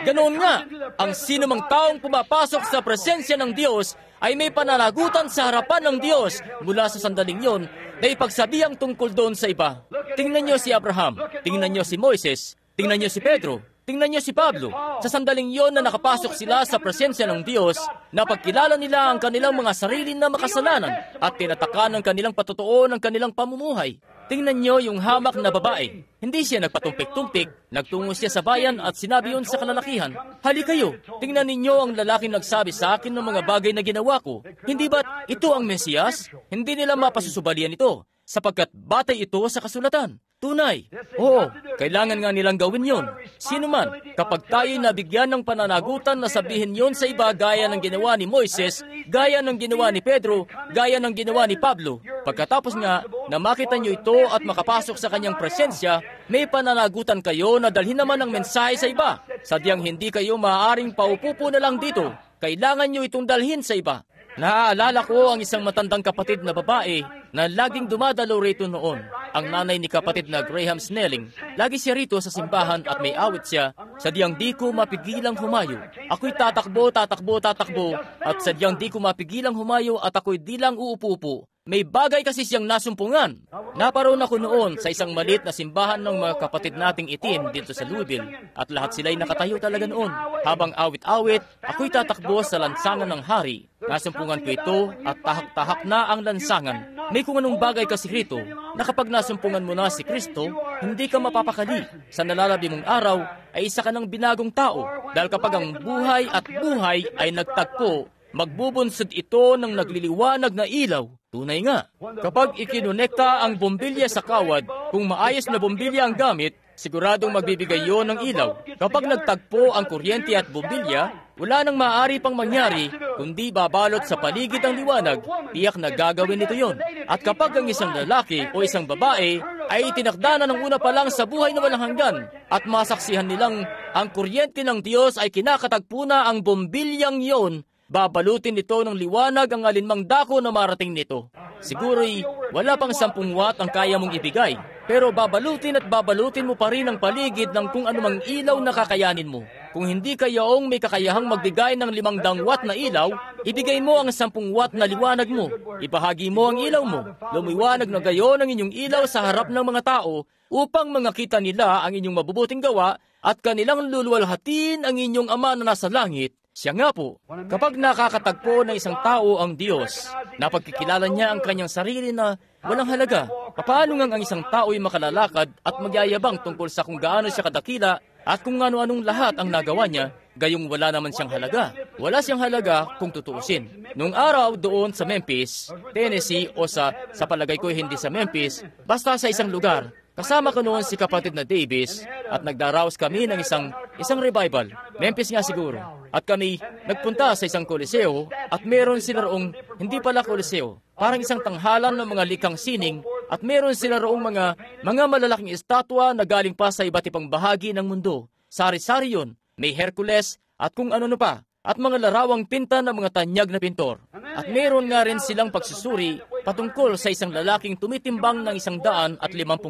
Ganoon nga, ang sinumang taong pumapasok sa presensya ng Diyos ay may pananagutan sa harapan ng Diyos mula sa sandaling yon na ipagsabihan tungkol doon sa iba. Tingnan niyo si Abraham, tingnan niyo si Moises, tingnan niyo si Pedro, tingnan niyo si Pablo. Sa sandaling yon na nakapasok sila sa presensya ng Diyos, napagkilala nila ang kanilang mga sarili na makasalanan at tinatakan ng kanilang patotoo ng kanilang pamumuhay. Tingnan niyo yung hamak na babae. Hindi siya nagpatumpik-tumpik, nagtungo siya sa bayan at sinabi yon sa kalalakihan, hali kayo, tingnan ninyo ang lalaking nagsabi sa akin ng mga bagay na ginawa ko. Hindi ba't ito ang Mesiyas? Hindi nila mapasusubalian ito, sapagkat batay ito sa kasulatan. Tunay. Oo, kailangan nga nilang gawin yon. Sino man, kapag tayo nabigyan ng pananagutan na sabihin yon sa iba gaya ng ginawa ni Moises, gaya ng ginawa ni Pedro, gaya ng ginawa ni Pablo, pagkatapos nga na makita nyo ito at makapasok sa kanyang presensya, may pananagutan kayo na dalhin naman ang mensahe sa iba. Sadyang hindi kayo maaaring paupupo na lang dito. Kailangan nyo itong dalhin sa iba. Naaalala ko ang isang matandang kapatid na babae na laging dumadalo rito noon. Ang nanay ni kapatid na Graham Snelling. Lagi siya rito sa simbahan at may awit siya, sadyang di ko mapigilang humayo. Ako'y tatakbo at sadyang di ko mapigilang humayo at ako'y di lang uupo-upo. May bagay kasi siyang nasumpungan. Naparoon ako noon sa isang maliit na simbahan ng mga kapatid nating itim dito sa Louisville at lahat sila'y nakatayo talaga noon. Habang awit-awit, ako'y tatakbo sa lansangan ng hari. Nasumpungan ko ito at tahak-tahak na ang lansangan. May kung anong bagay kasi rito na kapag nasumpungan mo na si Kristo, hindi ka mapapakali. Sa nalalabi mong araw ay isa ka ng binagong tao. Dahil kapag ang buhay at buhay ay nagtagpo, magbubunsod ito ng nagliliwanag na ilaw. Tunay nga, kapag ikinonekta ang bombilya sa kawad, kung maayos na bombilya ang gamit, siguradong magbibigay yon ng ilaw. Kapag nagtagpo ang kuryente at bombilya, wala nang maaari pang mangyari, kundi babalot sa paligid ang liwanag, tiyak na gagawin nito yon. At kapag ang isang lalaki o isang babae ay itinakda na ng una pa lang sa buhay na walang hanggan, at masaksihan nilang ang kuryente ng Diyos ay kinakatagpo na ang bombilyang yon, babalutin nito ng liwanag ang alinmang dako na marating nito. Siguro'y wala pang 10 watt ang kaya mong ibigay, pero babalutin at babalutin mo pa rin ang paligid ng kung anumang ilaw na kakayanin mo. Kung hindi kayaong may kakayahang magbigay ng 500 watt na ilaw, ibigay mo ang 10 watt na liwanag mo. Ibahagi mo ang ilaw mo. Lumiwanag na gayon ang inyong ilaw sa harap ng mga tao upang makita nila ang inyong mabubuting gawa at kanilang luluwalhatin ang inyong Ama na nasa langit. Siya nga po, kapag nakakatagpo ng isang tao ang Diyos, napagkikilala niya ang kanyang sarili na walang halaga. Paano nga ang isang tao ay makalalakad at magyayabang tungkol sa kung gaano siya kadakila at kung ano-anong lahat ang nagawa niya, gayong wala naman siyang halaga. Wala siyang halaga kung tutuusin. Noong araw doon sa Memphis, Tennessee, o sa palagay ko hindi sa Memphis, basta sa isang lugar, kasama ko noon si kapatid na Davis at nagdaraos kami ng isang revival. Memphis nga siguro. At kami nagpunta sa isang koliseo at meron sila roong, hindi pala koliseo, parang isang tanghalan ng mga likhang sining at meron sila roong mga malalaking estatwa na galing pa sa iba't ibang bahagi ng mundo. Sari-sari yun. May Hercules at kung ano pa. At mga larawang pinta ng mga tanyag na pintor. At meron nga rin silang pagsusuri patungkol sa isang lalaking tumitimbang ng 150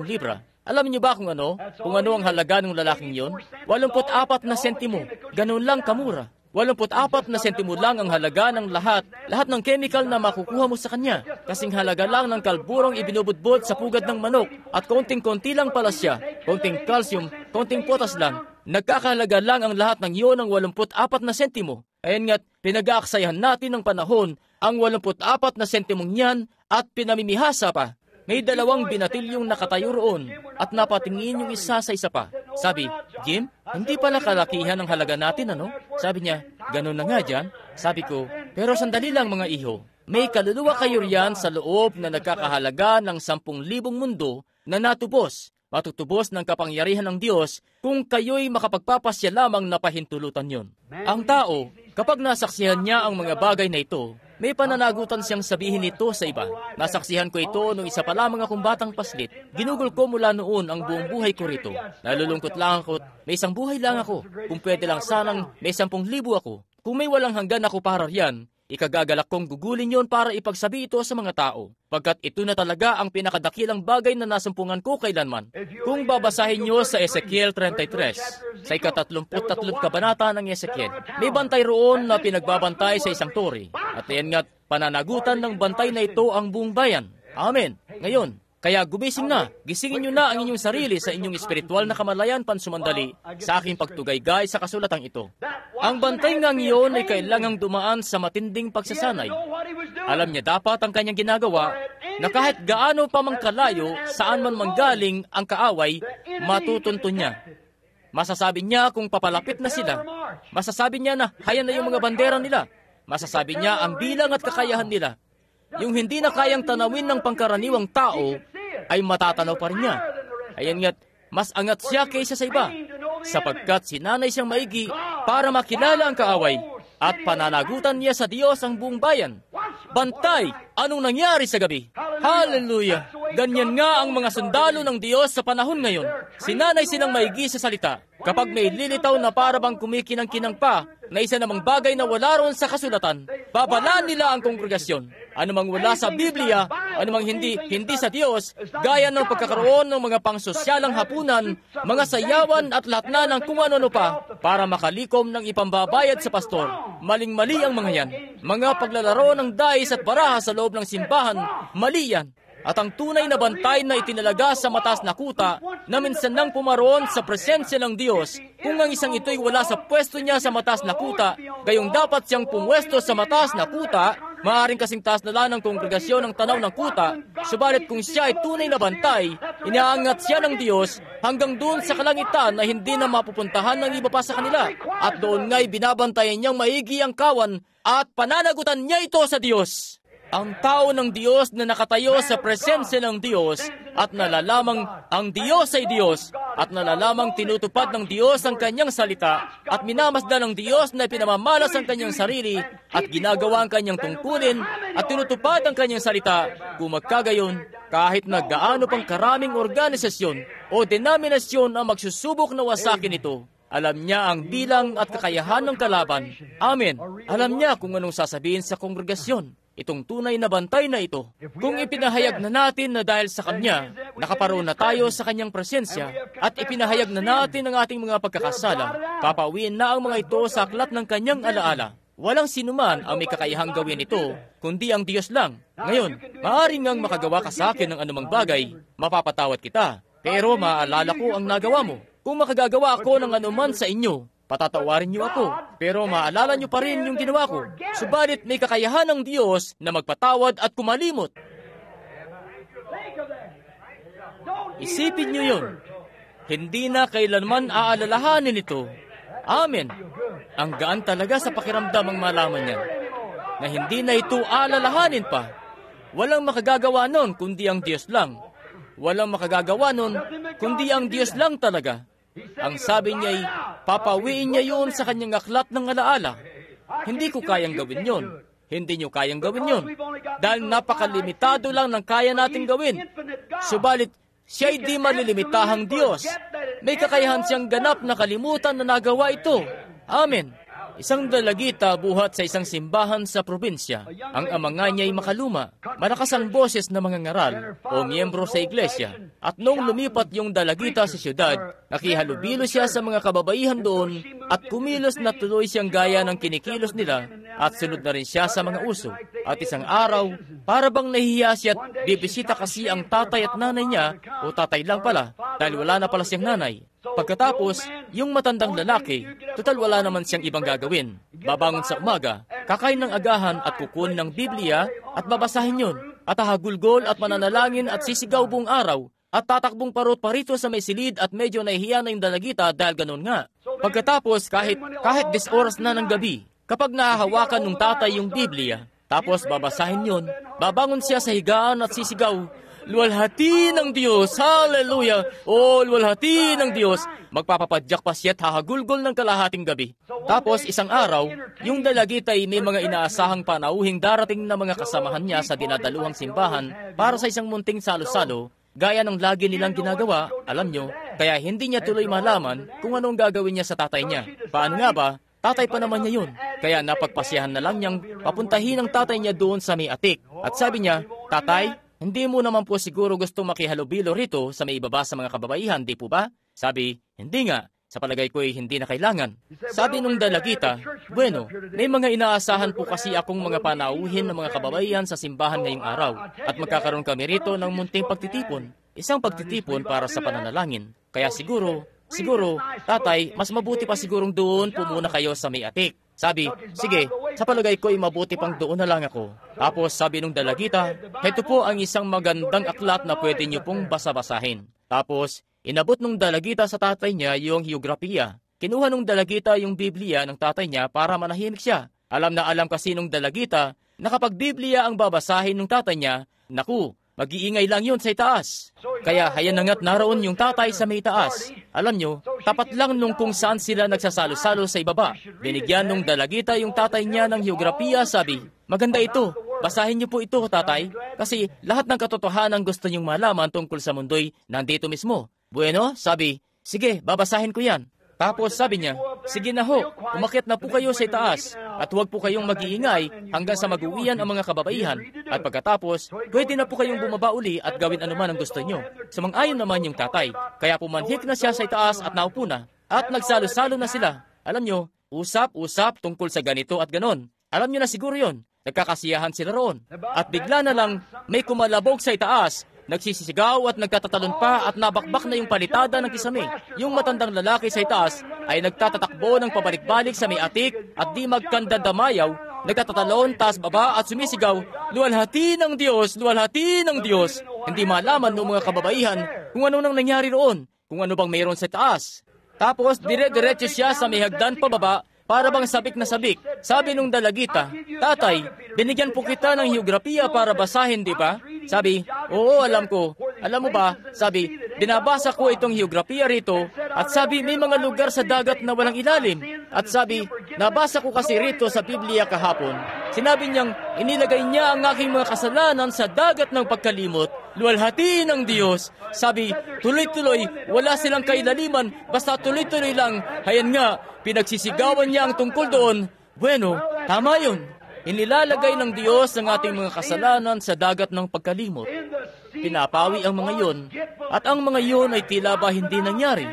libra. Alam niyo ba kung ano ang halaga ng lalaking yon? 84 na sentimo. Ganun lang kamura. 84 na sentimo lang ang halaga ng lahat ng chemical na makukuha mo sa kanya. Kasing halaga lang ng kalburong ibinubudbod sa pugad ng manok at konting-konti lang pala siya. Konting calcium, konting potas lang. Nagkakahalaga lang ang lahat ng iyon ng 84 na sentimo. Ayan nga't pinag-aaksayahan natin ng panahon ang 84 na sentimong yan at pinamimihasa pa. May 2 binatilyong nakatayo roon at napatingin yung isa sa isa pa. Sabi, Jim, hindi pala kalakihan ang halaga natin, ano? Sabi niya, ganun na nga dyan. Sabi ko, pero sandali lang mga iho. May kaluluwa kayo riyan sa loob na nagkakahalaga ng 10,000 mundo na natubos. Matutubos ng kapangyarihan ng Diyos kung kayo'y makapagpapasya lamang na pahintulutan yon. Ang tao, kapag nasaksihan niya ang mga bagay na ito, may pananagutan siyang sabihin ito sa iba. Nasaksihan ko ito nung isa pa lamang akong batang paslit. Ginugol ko mula noon ang buong buhay ko rito. Nalulungkot lang ako, may 1 buhay lang ako. Kung pwede lang sanang may 10,000 ako. Kung may walang hanggan ako para riyan, ikagagalak kong gugulin yon para ipagsabi ito sa mga tao, pagkat ito na talaga ang pinakadakilang bagay na nasumpungan ko kailanman. Kung babasahin nyo sa Ezekiel 33, sa ika-33 kabanata ng Ezekiel, may bantay roon na pinagbabantay sa isang tori. At yan nga't pananagutan ng bantay na ito ang buong bayan. Amen. Ngayon, kaya gumising na, gisingin nyo na ang inyong sarili sa inyong espiritual na kamalayan pansumandali sa aking pagtugaygay sa kasulatang ito. Ang bantay ngang iyon ay kailangang dumaan sa matinding pagsasanay. Alam niya dapat ang kanyang ginagawa na kahit gaano pa mang kalayo, saan man manggaling ang kaaway, matutunto niya. Masasabi niya kung papalapit na sila. Masasabi niya na hayan na yung mga bandera nila. Masasabi niya ang bilang at kakayahan nila. Yung hindi na kayang tanawin ng pangkaraniwang tao, ay matatanaw pa rin niya. Ayan nga't, mas angat siya kaysa sa iba, sapagkat sinanay siyang maigi para makilala ang kaaway at pananagutan niya sa Diyos ang buong bayan. Bantay! Anong nangyari sa gabi? Hallelujah! Ganyan nga ang mga sundalo ng Diyos sa panahon ngayon. Sinanay silang maigi sa salita. Kapag may lilitaw na parabang kumikinang-kinang pa, na isa namang bagay na wala roon sa kasulatan, babalaan nila ang kongregasyon. Anumang wala sa Biblia, anumang hindi sa Diyos, gaya ng pagkakaroon ng mga pangsosyalang hapunan, mga sayawan at lahat na ng kung ano pa, para makalikom ng ipambabayad sa pastor. Maling-mali ang mga yan. Mga paglalaro ng dais at baraha sa loob ng simbahan, mali yan. At ang tunay na bantay na itinalaga sa mataas na kuta na minsan nang pumaroon sa presensya ng Diyos, kung ang isang ito'y wala sa pwesto niya sa mataas na kuta, gayong dapat siyang pumwesto sa mataas na kuta, maaaring kasing taas na lang ng kongregasyon ng tanaw ng kuta, subalit kung siya ay tunay na bantay, inaangat siya ng Diyos hanggang doon sa kalangitan na hindi na mapupuntahan ng iba pa sa kanila. At doon nga'y binabantayan niyang maigi ang kawan at pananagutan niya ito sa Diyos. Ang tao ng Diyos na nakatayo sa presensya ng Diyos at nalalamang ang Diyos ay Diyos at nalalamang tinutupad ng Diyos ang kanyang salita at minamasdan ng Diyos na pinamamalas ang kanyang sarili at ginagawa ang kanyang tungkulin at tinutupad ang kanyang salita. Kung magkagayon, kahit na gaano pang karaming organisasyon o denominasyon ang magsusubok na wasakin ito, alam niya ang bilang at kakayahan ng kalaban. Amen. Alam niya kung anong sasabihin sa kongregasyon. Itong tunay na bantay na ito. Kung ipinahayag na natin na dahil sa Kanya, nakaparoon na tayo sa Kanyang presensya, at ipinahayag na natin ang ating mga pagkakasala, papawiin na ang mga ito sa aklat ng Kanyang alaala. Walang sinuman ang may kakayahang gawin ito, kundi ang Diyos lang. Ngayon, maaari ngang makagawa ka sa akin ng anumang bagay, mapapatawad kita. Pero maaalala ko ang nagawa mo. Kung makagagawa ako ng anuman sa inyo, patatawarin niyo ako, pero maalala niyo pa rin yung ginawa ko. Subalit may kakayahan ng Diyos na magpatawad at kumalimot. Isipin niyo yun. Hindi na kailanman aalalahanin ito. Amen. Ang gaan talaga sa pakiramdam ang malaman niya, na hindi na ito aalalahanin pa. Walang makagagawa nun kundi ang Diyos lang. Walang makagagawa nun kundi ang Diyos lang talaga. Ang sabi niya ay, papawiin niya yun sa kanyang aklat ng alaala. Hindi ko kayang gawin yun. Hindi niyo kayang gawin yun. Dahil napakalimitado lang ng kaya nating gawin. Subalit, siya'y di malilimitahang Diyos. May kakayahan siyang ganap na kalimutan na nagawa ito. Amen. Isang dalagita buhat sa isang simbahan sa probinsya. Ang ama nga niya'y makaluma, malakas ang boses na mga ngaral o miyembro sa iglesia. At noong lumipat yung dalagita sa siyudad, nakihalubilo siya sa mga kababaihan doon at kumilos na tuloy siyang gaya ng kinikilos nila at sunod na rin siya sa mga uso. At isang araw, para bang nahihiya siya at bibisita kasi ang tatay at nanay niya o tatay lang pala dahil wala na pala siyang nanay. Pagkatapos, yung matandang lalaki, total wala naman siyang ibang gagawin. Babangon sa umaga, kakain ng agahan at kukunin ng Biblia at babasahin yun. At hahagulgol at mananalangin at sisigaw buong araw at tatakbong parot-parito sa may silid at medyo nahihiya na yung dalagita dahil ganun nga. Pagkatapos, kahit 10 oras na ng gabi, kapag nahahawakan ng tatay yung Biblia, tapos babasahin yun, babangon siya sa higaan at sisigaw, luwalhati ng Diyos! Hallelujah! O luwalhati ng Diyos! Magpapapadyak pa siya at hahagulgol ng kalahating gabi. Tapos isang araw, yung dalagita ay may mga inaasahang panauhing darating na mga kasamahan niya sa dinadaluhang simbahan para sa isang munting salo-salo, gaya ng lagi nilang ginagawa, alam nyo, kaya hindi niya tuloy malaman kung anong gagawin niya sa tatay niya. Paano nga ba? Tatay pa naman niya yun. Kaya napagpasyahan na lang niyang papuntahin ang tatay niya doon sa may atik. At sabi niya, Tatay, hindi mo naman po siguro gusto makihalubilo rito sa may ibaba sa mga kababaihan, di po ba? Sabi, hindi nga. Sa palagay ko ay hindi na kailangan. Sabi nung dalagita, bueno, may mga inaasahan po kasi akong mga panauhin ng mga kababaihan sa simbahan ngayong araw at magkakaroon kami rito ng munting pagtitipon. Isang pagtitipon para sa pananalangin. Kaya siguro, tatay, mas mabuti pa sigurong doon po muna kayo sa may atik. Sabi, sige, sa palagay ko ay mabuti pang doon na lang ako. Tapos sabi nung dalagita, heto po ang isang magandang aklat na pwede niyo pong basa-basahin. Tapos, inabot nung dalagita sa tatay niya yung hiograpiya. Kinuha nung dalagita yung Biblia ng tatay niya para manahimik siya. Alam na alam kasi nung dalagita na kapag Biblia ang babasahin ng tatay niya, naku, mag-iingay lang yun sa itaas. Kaya hayan nangat naroon yung tatay sa may taas. Alam nyo, tapat lang nung kung saan sila nagsasalo-salo sa ibaba. Binigyan nung dalagita yung tatay niya ng hiograpiya, sabi, maganda ito, basahin niyo po ito, tatay, kasi lahat ng katotohanan gusto niyong malaman tungkol sa mundo'y nandito mismo. Bueno, sabi, sige, babasahin ko yan. Tapos sabi niya, sige na ho, umakyat na po kayo sa itaas at huwag po kayong mag-iingay hanggang sa mag-uwian ang mga kababaihan. At pagkatapos, pwede na po kayong bumaba uli at gawin anuman ang gusto nyo. Sumang-ayon naman yung tatay, kaya pumanhik na siya sa itaas at naupo na. At nagsalo-salo na sila. Alam nyo, usap-usap tungkol sa ganito at ganon. Alam nyo na siguro yon. Nagkakasiyahan sila roon. At bigla na lang, may kumalabog sa itaas. Nagsisisigaw at nagtatatalon pa at nabakbak na yung palitada ng kisame. Yung matandang lalaki sa itaas ay nagtatatakbo ng pabalik-balik sa may atik at di magkandadamayaw, nagtatatalon, taas baba at sumisigaw, luwalhati ng Diyos, luwalhati ng Diyos. Hindi malaman ng mga kababaihan kung ano nang nangyari roon, kung ano bang mayroon sa taas. Tapos dire-diretso siya sa may hagdan pababa Para bang sabik na sabik. Sabi nung dalagita, "Tatay, binigyan po kita ng heograpiya para basahin, di ba?" Sabi, "Oo, alam ko. Alam mo ba?" Sabi, "Binabasa ko itong heograpiya rito at sabi may mga lugar sa dagat na walang ilalim. At sabi, nabasa ko kasi rito sa Biblia kahapon. Sinabi niyang inilagay niya ang aking mga kasalanan sa dagat ng pagkalimot. Luwalhati ng Diyos." Sabi, tuloy-tuloy, wala silang kailaliman, basta tuloy-tuloy lang. Hayan nga, pinagsisigawan niya ang tungkol doon. Bueno, tama yun. Inilalagay ng Diyos ang ating mga kasalanan sa dagat ng pagkalimot. Pinapawi ang mga yon, at ang mga yon ay tila ba hindi nangyari.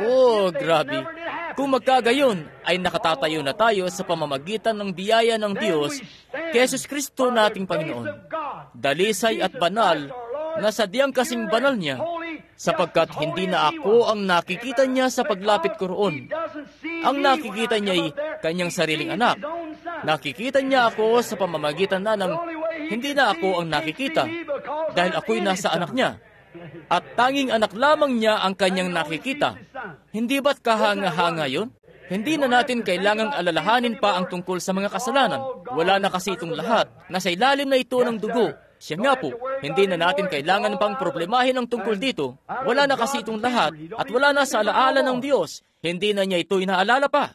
Oh, grabe. Kung magkagayon, ay nakatatayo na tayo sa pamamagitan ng biyaya ng Diyos kay Jesus Kristo nating Panginoon. Dalisay at banal, na sadyang kasing banal niya, sapagkat hindi na ako ang nakikita niya sa paglapit ko roon. Ang nakikita niya ay kanyang sariling anak. Nakikita niya ako sa pamamagitan na ng hindi na ako ang nakikita, dahil ako'y nasa anak niya. At tanging anak lamang niya ang kanyang nakikita. Hindi ba't kahanga-hanga yun? Hindi na natin kailangang alalahanin pa ang tungkol sa mga kasalanan. Wala na kasi itong lahat. Nasa ilalim na ito ng dugo. Siya nga po, hindi na natin kailangan pang problemahin ang tungkol dito. Wala na kasi itong lahat at wala na sa alaala ng Diyos. Hindi na niya ito inaalala pa.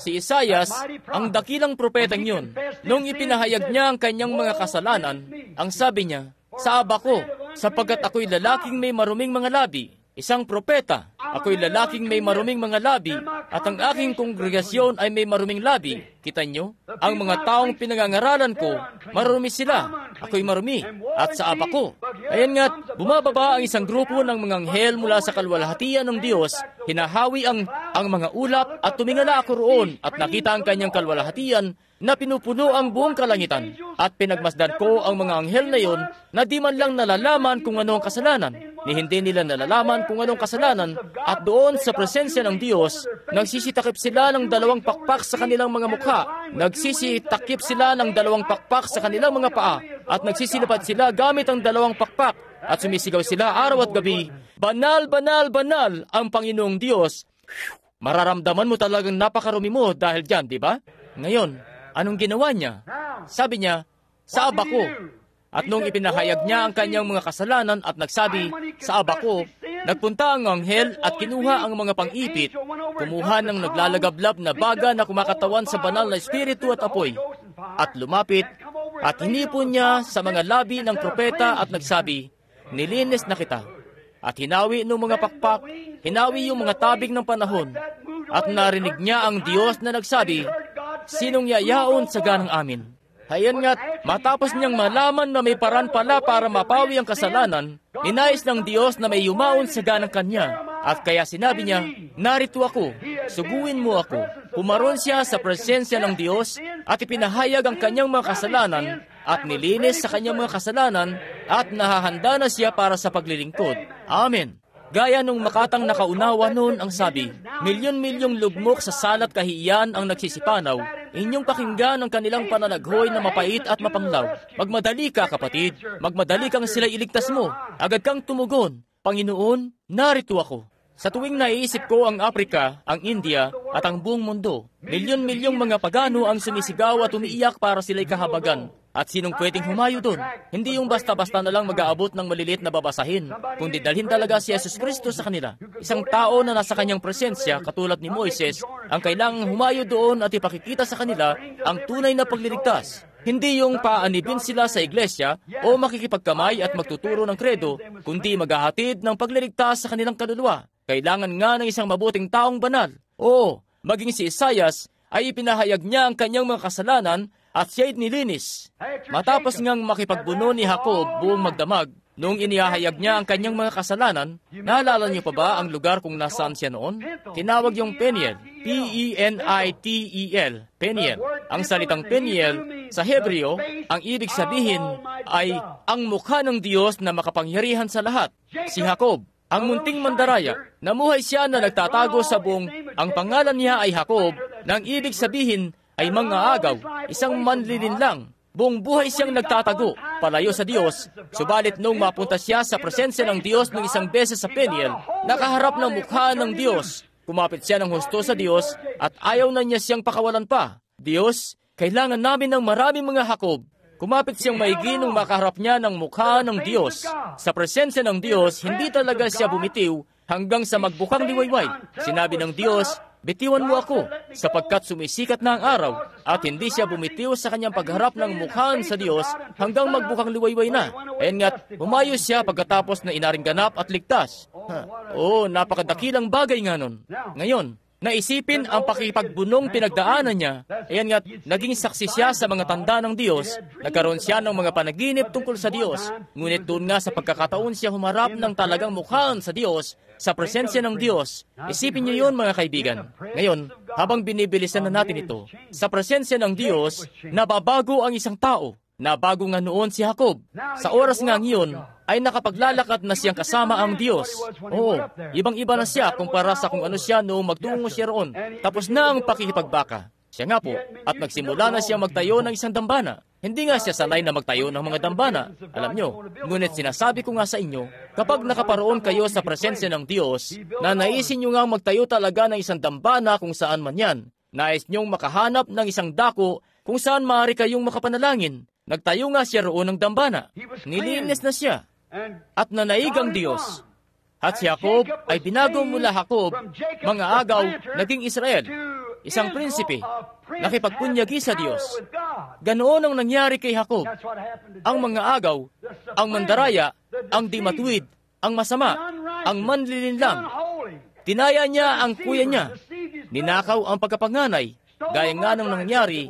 Si Isaias, ang dakilang propetang yun, nung ipinahayag niya ang kanyang mga kasalanan, ang sabi niya, "Sa aba ko, sapagkat ako'y lalaking may maruming mga labi." Isang propeta, ako'y lalaking may maruming mga labi, at ang aking kongregasyon ay may maruming labi. Kita nyo? Ang mga taong pinangangaralan ko, marumi sila. Ako'y marumi, at sa aba ko. Ayan nga't, bumababa ang isang grupo ng mga anghel mula sa kalwalhatian ng Diyos, hinahawi ang mga ulap, at tumingala ako roon, at nakita ang kanyang kalwalhatian, na pinupuno ang buong kalangitan. At pinagmasdan ko ang mga anghel na yon na di man lang nalalaman kung ano ang kasalanan. Ni hindi nila nalalaman kung anong kasalanan, at doon sa presensya ng Diyos, nagsisitakip sila ng 2 pakpak sa kanilang mga mukha. Nagsisitakip sila ng 2 pakpak sa kanilang mga paa, at nagsisilipad sila gamit ang 2 pakpak, at sumisigaw sila araw at gabi, "Banal, banal, banal ang Panginoong Diyos." Mararamdaman mo talagang napakarumi mo dahil dyan, di ba? Ngayon, anong ginawa niya? Sabi niya, "Sa aba ko." At nung ipinahayag niya ang kanyang mga kasalanan at nagsabi, "Sa aba ko," nagpunta ang anghel at kinuha ang mga pang-ipit, kumuha ng naglalagablab na baga na kumakatawan sa banal na espiritu at apoy, at lumapit, at hinipon niya sa mga labi ng propeta at nagsabi, "Nilinis na kita." At hinawi ng mga pakpak, hinawi yung mga tabig ng panahon, at narinig niya ang Diyos na nagsabi, "Sinong yayaon sa ganang amin?" Hayan nga't, matapos niyang malaman na may paraan pala para mapawi ang kasalanan, ninais ng Diyos na may yumaon sa ganang kanya. At kaya sinabi niya, "Narito ako, suguin mo ako." Pumaron siya sa presensya ng Diyos at ipinahayag ang kanyang mga kasalanan at nilinis sa kanyang mga kasalanan at nahahanda na siya para sa paglilingkod. Amen. Gaya nung makatang nakaunawa noon ang sabi, "Milyon-milyong lugmok sa salat kahiyan ang nagsisipanaw. Inyong pakinggan ang kanilang pananaghoy na mapait at mapanglaw. Magmadali ka, kapatid. Magmadali kang sila iligtas mo. Agad kang tumugon, 'Panginoon, narito ako.'" Sa tuwing naiisip ko ang Afrika, ang India, at ang buong mundo, milyon-milyong mga pagano ang sumisigaw at umiiyak para sila'y kahabagan. At sinong pwedeng humayo doon? Hindi yung basta-basta na lang mag-aabot ng maliliit na babasahin, kundi dalhin talaga si Jesus Kristo sa kanila. Isang tao na nasa kanyang presensya, katulad ni Moises, ang kailangang humayo doon at ipakikita sa kanila ang tunay na pagliligtas. Hindi yung paanibin sila sa iglesia o makikipagkamay at magtuturo ng kredo, kundi maghahatid ng pagliligtas sa kanilang kaluluwa. Kailangan nga ng isang mabuting taong banal. Oo, maging si Isaias ay ipinahayag niya ang kanyang mga kasalanan at siya'y nilinis. Matapos ngang makipagbuno ni Jacob buong magdamag, nung inihahayag niya ang kanyang mga kasalanan, naalala niyo pa ba ang lugar kung nasaan siya noon? Tinawag yung Peniel, P-E-N-I-T-E-L, Peniel. Ang salitang Peniel sa Hebreo, ang ibig sabihin ay ang mukha ng Diyos na makapangyarihan sa lahat. Si Jacob, ang munting mandaraya, namuhay siya na nagtatago sa buong, ang pangalan niya ay Jacob, nang ibig sabihin ay mga agaw, isang manlilin lang. Buong buhay siyang nagtatago, palayo sa Diyos. Subalit nung mapunta siya sa presensya ng Diyos ng isang beses sa Peniel, nakaharap ng mukha ng Diyos. Kumapit siya ng husto sa Diyos at ayaw na niya siyang pakawalan pa. Diyos, kailangan namin ng maraming mga Jacob. Kumapit siyang maigi nung makaharap niya ng mukha ng Diyos. Sa presensya ng Diyos, hindi talaga siya bumitiw hanggang sa magbukang liwayway. Sinabi ng Diyos, bitiwan mo ako, sapagkat sumisikat na ang araw, at hindi siya bumitiw sa kanyang pagharap ng mukhaan sa Diyos hanggang magbukang liwayway na. Ayan nga't, umayos siya pagkatapos na inaring ganap at ligtas. Napakadakilang bagay nga nun. Ngayon, naisipin ang pakipagbunong pinagdaanan niya. Ayan nga't, naging saksi siya sa mga tanda ng Diyos. Nagkaroon siya ng mga panaginip tungkol sa Diyos. Ngunit doon nga sa pagkakataon siya humarap ng talagang mukhaan sa Diyos, sa presensya ng Diyos. Isipin niyo yun, mga kaibigan. Ngayon, habang binibilisan na natin ito, sa presensya ng Diyos, nababago ang isang tao. Nabago nga noon si Jacob. Sa oras nga ngayon, ay nakapaglalakad na siyang kasama ang Diyos. Ibang-iba na siya kumpara sa kung ano siya noong magtungo siya roon. Tapos na ang pakikipagbaka. Siya nga po, at nagsimula na siya magtayo ng isang dambana. Hindi nga siya sanay na magtayo ng mga dambana. Alam nyo, ngunit sinasabi ko nga sa inyo, kapag nakaparoon kayo sa presensya ng Diyos, na naisin nyo nga magtayo talaga ng isang dambana kung saan man yan. Nais nyong makahanap ng isang dako kung saan maaari kayong makapanalangin. Nagtayo nga siya roon ng dambana. Nilinis na siya. At nanaig ang Diyos. At si Jacob ay binago mula Jacob, mga agaw, naging Israel. Isang prinsipe, nakipagpunyagi sa Diyos. Ganoon ang nangyari kay Jacob. Ang mga agaw, ang mandaraya, ang di matuwid, ang masama, ang manlilinlang. Tinaya niya ang kuya niya. Ninakaw ang pagkapanganay, gaya nga ng nangyari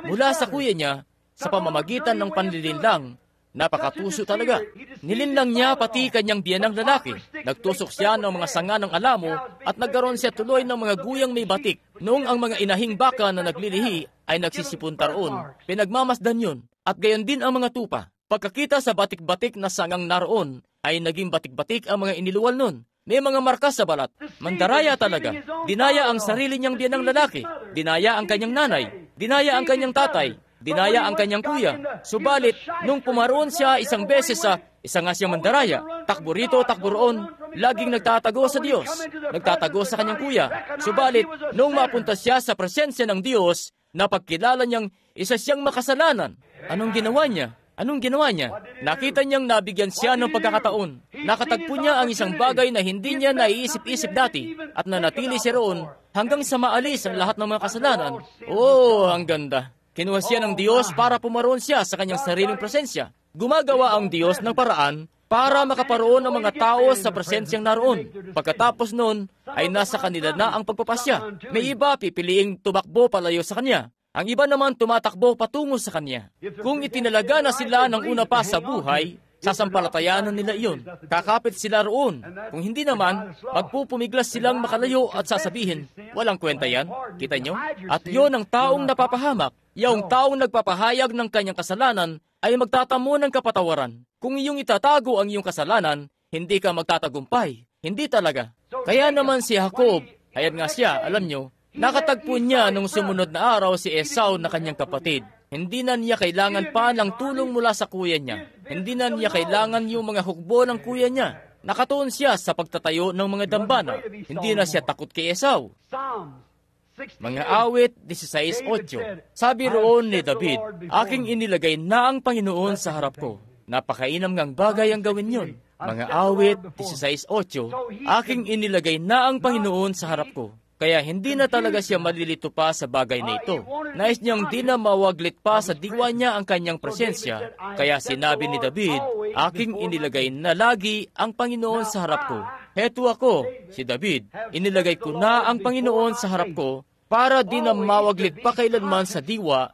mula sa kuya niya sa pamamagitan ng panlilinlang. Napakatuso talaga. Nilinlang niya pati kanyang biyanang lalaki. Nagtusok siya ng mga sanga ng alamo at nagkaroon siya tuloy ng mga guyang may batik. Noong ang mga inahing baka na naglilihi ay nagsisipunta roon, pinagmamasdan yun. At gayon din ang mga tupa. Pagkakita sa batik-batik na sangang naroon, ay naging batik-batik ang mga iniluwal nun. May mga markas sa balat. Mandaraya talaga. Dinaya ang sarili niyang biyanang lalaki. Dinaya ang kanyang nanay. Dinaya ang kanyang tatay. Dinaya ang kanyang kuya. Subalit, nung pumaroon siya isang beses sa isa nga siyang mandaraya, takbo rito, takbo roon, laging nagtatago sa Diyos. Nagtatago sa kanyang kuya. Subalit, nung mapunta siya sa presensya ng Diyos, napagkilala niyang isa siyang makasalanan. Anong ginawa niya? Nakita niyang nabigyan siya ng pagkakataon. Nakatagpo niya ang isang bagay na hindi niya naiisip-isip dati at nanatili siya roon hanggang sa maalis ang lahat ng mga kasalanan. Ang ganda. Kinuha siya ng Diyos para pumaroon siya sa kanyang sariling presensya. Gumagawa ang Diyos ng paraan para makaparoon ng mga tao sa presensyang naroon. Pagkatapos noon, ay nasa kanila na ang pagpapasya. May iba pipiliing tumakbo palayo sa kanya. Ang iba naman tumatakbo patungo sa kanya. Kung itinalaga na sila ng una pa sa buhay, sasampalatayanan nila iyon. Kakapit sila roon. Kung hindi naman, magpupumiglas silang makalayo at sasabihin, walang kwenta yan. Kita nyo? At yon ang taong napapahamak. Yung taong nagpapahayag ng kanyang kasalanan ay magtatamo ng kapatawaran. Kung iyong itatago ang iyong kasalanan, hindi ka magtatagumpay. Hindi talaga. Kaya naman si Jacob, ayan nga siya, alam nyo, nakatagpo niya nung sumunod na araw si Esau na kanyang kapatid. Hindi na niya kailangan pa ng tulong mula sa kuya niya. Hindi na niya kailangan yung mga hukbo ng kuya niya. Nakatuon siya sa pagtatayo ng mga dambana. Hindi na siya takot kay Esau. Mga awit 16:8. Sabi roon ni David, aking inilagay na ang Panginoon sa harap ko. Napakainam ngang bagay ang gawin yun. Mga awit 16:8. Aking inilagay na ang Panginoon sa harap ko. Kaya hindi na talaga siya malilito pa sa bagay na ito. Nais niyang di na mawaglit pa sa diwa niya ang kanyang presensya. Kaya sinabi ni David, aking inilagay na lagi ang Panginoon sa harap ko. Heto ako, si David, inilagay ko na ang Panginoon sa harap ko para di na mawaglit pa kailanman sa diwa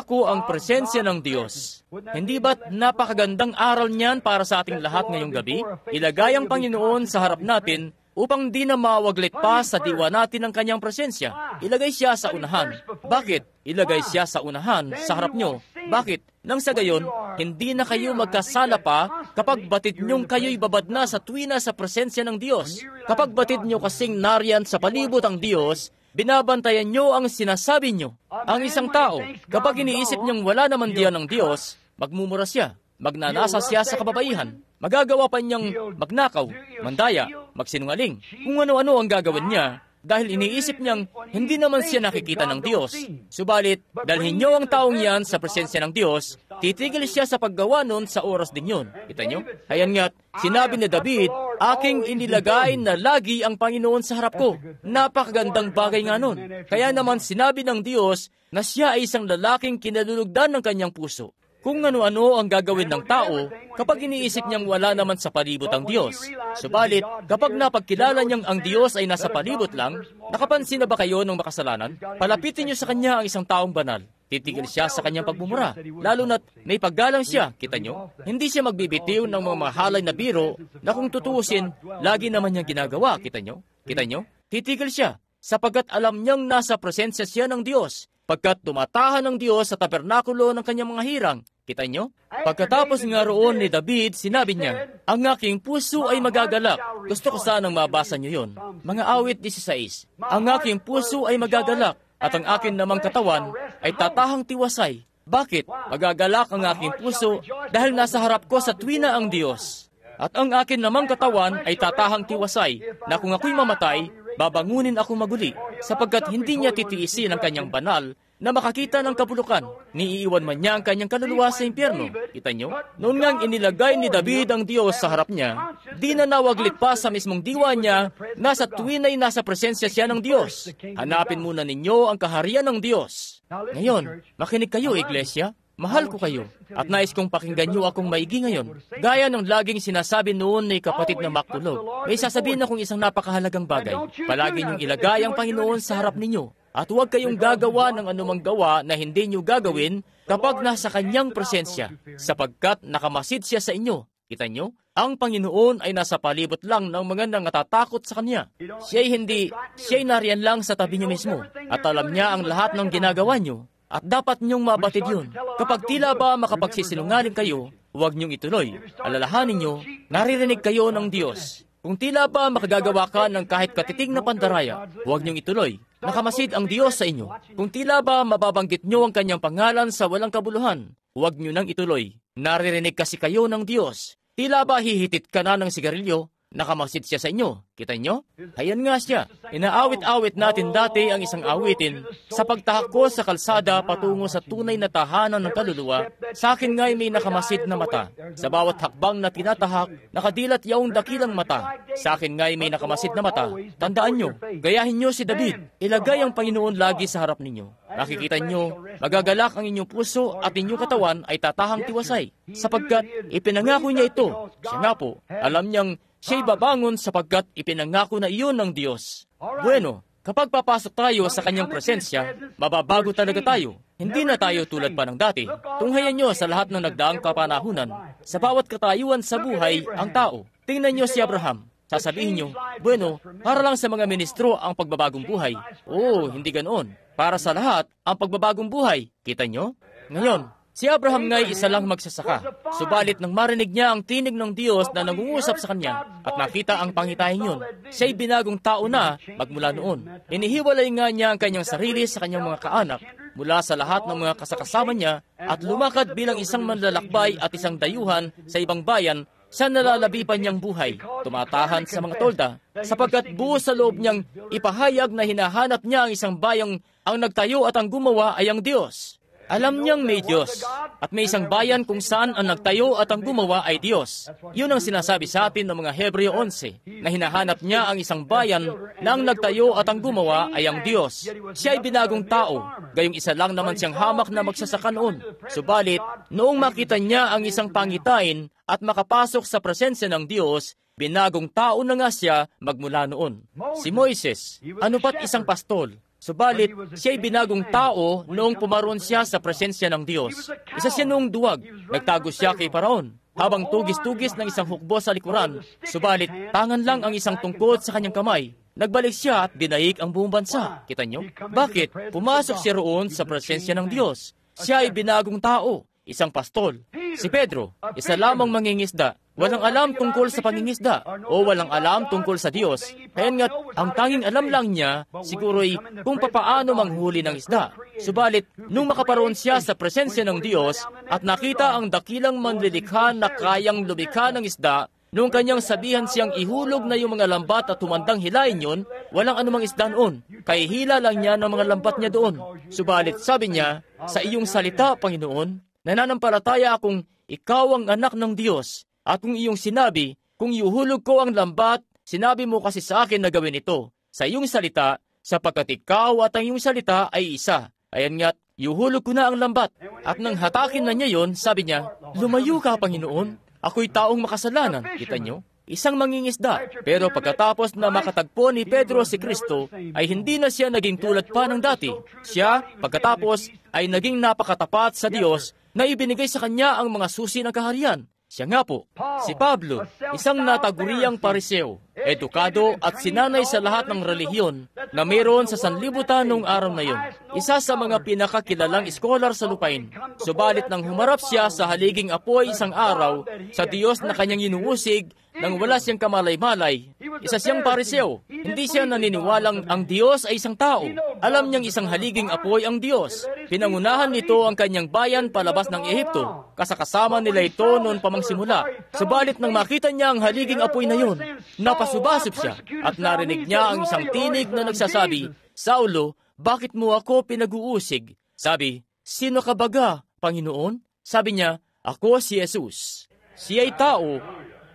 ko ang presensya ng Diyos. Hindi ba't napakagandang aral niyan para sa ating lahat ngayong gabi? Ilagay ang Panginoon sa harap natin upang di na mawaglit pa sa diwa natin ang kanyang presensya. Ilagay siya sa unahan. Bakit? Ilagay siya sa unahan, sa harap nyo. Bakit? Nang sa gayon, hindi na kayo magkasala pa kapag batid nyong kayo'y babad na sa tuwina sa presensya ng Diyos. Kapag batid nyo kasing nariyan sa palibot ang Diyos, binabantayan nyo ang sinasabi nyo. Ang isang tao, kapag iniisip niyang wala naman diyan ng Diyos, magmumura siya, magnanasa siya sa kababaihan, magagawa pa niyang magnakaw, mandaya, magsinungaling. Kung ano-ano ang gagawin niya, dahil iniisip niyang hindi naman siya nakikita ng Diyos. Subalit, dalhin niyo ang taong yan sa presensya ng Diyos, titigil siya sa paggawa nun sa oras din yun. Kita niyo? Ayan nga't, sinabi ni David, aking inilagay na lagi ang Panginoon sa harap ko. Napakagandang bagay nga nun. Kaya naman sinabi ng Diyos na siya ay isang lalaking kinalulugdan ng kanyang puso. Kung ano-ano ang gagawin ng tao kapag iniisip niyang wala naman sa palibot ang Diyos. Subalit, kapag napagkilala niyang ang Diyos ay nasa palibot lang, nakapansin na ba kayo ng makasalanan? Palapitin niyo sa Kanya ang isang taong banal. Titigil siya sa kanyang pagmumura, lalo na't may paggalang siya, kita nyo? Hindi siya magbibitiw ng mga mahalay na biro na kung tutuusin, lagi naman niyang ginagawa, kita nyo? Kita nyo? Titigil siya, sapagkat alam niyang nasa presensya siya ng Diyos, pagkat tumatahan ng Diyos sa tabernakulo ng kanyang mga hirang. Kita nyo? Pagkatapos nga roon ni David, sinabi niya, ang aking puso ay magagalak. Gusto ko sanang mabasa nyo yun. Mga awit 16. Ang aking puso ay magagalak, at ang akin namang katawan ay tatahang tiwasay. Bakit? Magagalak ang aking puso dahil nasa harap ko sa tuwina ang Diyos. At ang akin namang katawan ay tatahang tiwasay, na kung ako'y mamatay, babangunin ako maguli, sapagkat hindi niya titiisin ang kanyang banal na makakita ng kabulukan. Niiiwan man niya ang kanyang kaluluwa sa impyerno. Kita nyo? Noon ngang inilagay ni David ang Diyos sa harap niya, di na nawaglit pa sa mismong diwa niya, nasa tuwin ay nasa presensya siya ng Diyos. Hanapin muna ninyo ang kaharian ng Diyos. Ngayon, makinig kayo, Iglesia. Mahal ko kayo, at nais kong pakinggan niyo akong maigi ngayon. Gaya ng laging sinasabi noon ni kapatid na Mactulog, may sasabihin akong isang napakahalagang bagay. Palagi niyong ilagay ang Panginoon sa harap ninyo, at huwag kayong gagawa ng anumang gawa na hindi niyo gagawin kapag nasa kanyang presensya, sapagkat nakamasid siya sa inyo. Kita niyo? Ang Panginoon ay nasa palibot lang ng mga nangatatakot sa Kanya. Siya'y nariyan lang sa tabi niyo mismo, at alam niya ang lahat ng ginagawa niyo. At dapat niyong mabatid yun. Kapag tila ba makapagsisinungaling kayo, huwag niyong ituloy. Alalahanin niyo, naririnig kayo ng Diyos. Kung tila ba makagagawa ka ng kahit katiting na pandaraya, huwag niyong ituloy. Nakamasid ang Diyos sa inyo. Kung tila ba mababanggit niyo ang kanyang pangalan sa walang kabuluhan, huwag niyo nang ituloy. Naririnig kasi kayo ng Diyos. Tila ba hihitit ka na ng sigarilyo? Nakamasid siya sa inyo. Kita nyo? Ayan nga siya. Inaawit-awit natin dati ang isang awitin. Sa pagtahak ko sa kalsada patungo sa tunay na tahanan ng kaluluwa, sa akin nga'y may nakamasid na mata. Sa bawat hakbang na tinatahak, nakadilat yaong dakilang mata. Sa akin nga'y may nakamasid na mata. Tandaan nyo, gayahin nyo si David. Ilagay ang Panginoon lagi sa harap ninyo. Nakikita nyo, magagalak ang inyong puso at inyong katawan ay tatahang tiwasay. Sapagkat ipinangako niya ito. Siya nga po, alam niyang siya'y babangon sapagkat ipinangako na iyon ng Diyos. Bueno, kapag papasok tayo sa kanyang presensya, mababago talaga tayo. Hindi na tayo tulad pa ng dati. Tunghayan nyo sa lahat ng nagdaang kapanahunan. Sa bawat katayuan sa buhay, ang tao. Tingnan nyo si Abraham. Sasabihin nyo, bueno, para lang sa mga ministro ang pagbabagong buhay. Oo, hindi ganoon. Para sa lahat, ang pagbabagong buhay. Kita nyo? Ngayon, si Abraham nga'y isa lang magsasaka. Subalit nang marinig niya ang tinig ng Diyos na nangungusap sa kanya at nakita ang pangitain yun, siya'y binagong tao na magmula noon. Inihiwalay nga niya ang kanyang sarili sa kanyang mga kaanak mula sa lahat ng mga kasakasama niya at lumakad bilang isang manlalakbay at isang dayuhan sa ibang bayan sa nalalabipan niyang buhay. Tumatahan sa mga tolda sapagkat buo sa loob niyang ipahayag na hinahanap niya ang isang bayang ang nagtayo at ang gumawa ay ang Diyos. Alam niyang may Diyos, at may isang bayan kung saan ang nagtayo at ang gumawa ay Diyos. Yun ang sinasabi sa atin ng mga Hebreo 11, na hinahanap niya ang isang bayan na ang nagtayo at ang gumawa ay ang Diyos. Siya ay binagong tao, gayong isa lang naman siyang hamak na magsasaka noon. Subalit, noong makita niya ang isang pangitain at makapasok sa presensya ng Diyos, binagong tao na nga siya magmula noon. Si Moises, ano pat isang pastol. Subalit, siya'y binagong tao noong pumaroon siya sa presensya ng Diyos. Isa siya noong duwag, nagtago siya kay Paraon, habang tugis-tugis ng isang hukbo sa likuran. Subalit, tangan lang ang isang tungkod sa kanyang kamay. Nagbalik siya at dinaig ang buong bansa. Kita nyo? Bakit? Pumasok siya roon sa presensya ng Diyos. Siya ay binagong tao, isang pastol. Si Pedro, isa lamang mangingisda. Walang alam tungkol sa pangingisda o walang alam tungkol sa Diyos. Kaya nga't ang tanging alam lang niya siguro'y kung papaano manghuli ng isda. Subalit, nung makaparoon siya sa presensya ng Diyos at nakita ang dakilang manlilikha na kayang lumikha ng isda, Noong kanyang sabihan siyang ihulog na yung mga lambat at tumandang hilain yon, walang anumang isda noon. Kaya hila lang niya ng mga lambat niya doon. Subalit sabi niya, sa iyong salita, Panginoon, nananampalataya akong ikaw ang anak ng Diyos. At kung iyong sinabi, kung iuhulog ko ang lambat, sinabi mo kasi sa akin na gawin ito. Sa iyong salita, sapagkat ikaw at ang iyong salita ay isa. Ayan nga't, iuhulog ko na ang lambat. At nang hatakin na niya yon, sabi niya, lumayo ka, Panginoon. Ako'y taong makasalanan, kita nyo? Isang mangingisda. Pero pagkatapos na makatagpo ni Pedro si Kristo, ay hindi na siya naging tulad pa ng dati. Siya, pagkatapos, ay naging napakatapat sa Diyos na ibinigay sa kanya ang mga susi ng kaharian. Siya nga po, si Pablo, isang nataguriang pariseo, edukado at sinanay sa lahat ng relihiyon na mayroon sa sanlibutan noong araw na yun. Isa sa mga pinakakilalang iskolar sa lupain. Subalit nang humarap siya sa haliging apoy isang araw sa Diyos na kanyang inuusig nang wala siyang kamalay-malay. Isa siyang pariseo. Hindi siya naniniwalang ang Diyos ay isang tao. Alam niyang isang haliging apoy ang Diyos. Pinangunahan nito ang kanyang bayan palabas ng Ehipto. Kasakasama nila ito noon pa mang simula. Subalit nang makita niya ang haliging apoy na yun, napasubasip siya at narinig niya ang isang tinig na nagsasabi, Saulo, bakit mo ako pinag-uusig? Sabi, sino ka baga, Panginoon? Sabi niya, ako si Jesus. Siya ay tao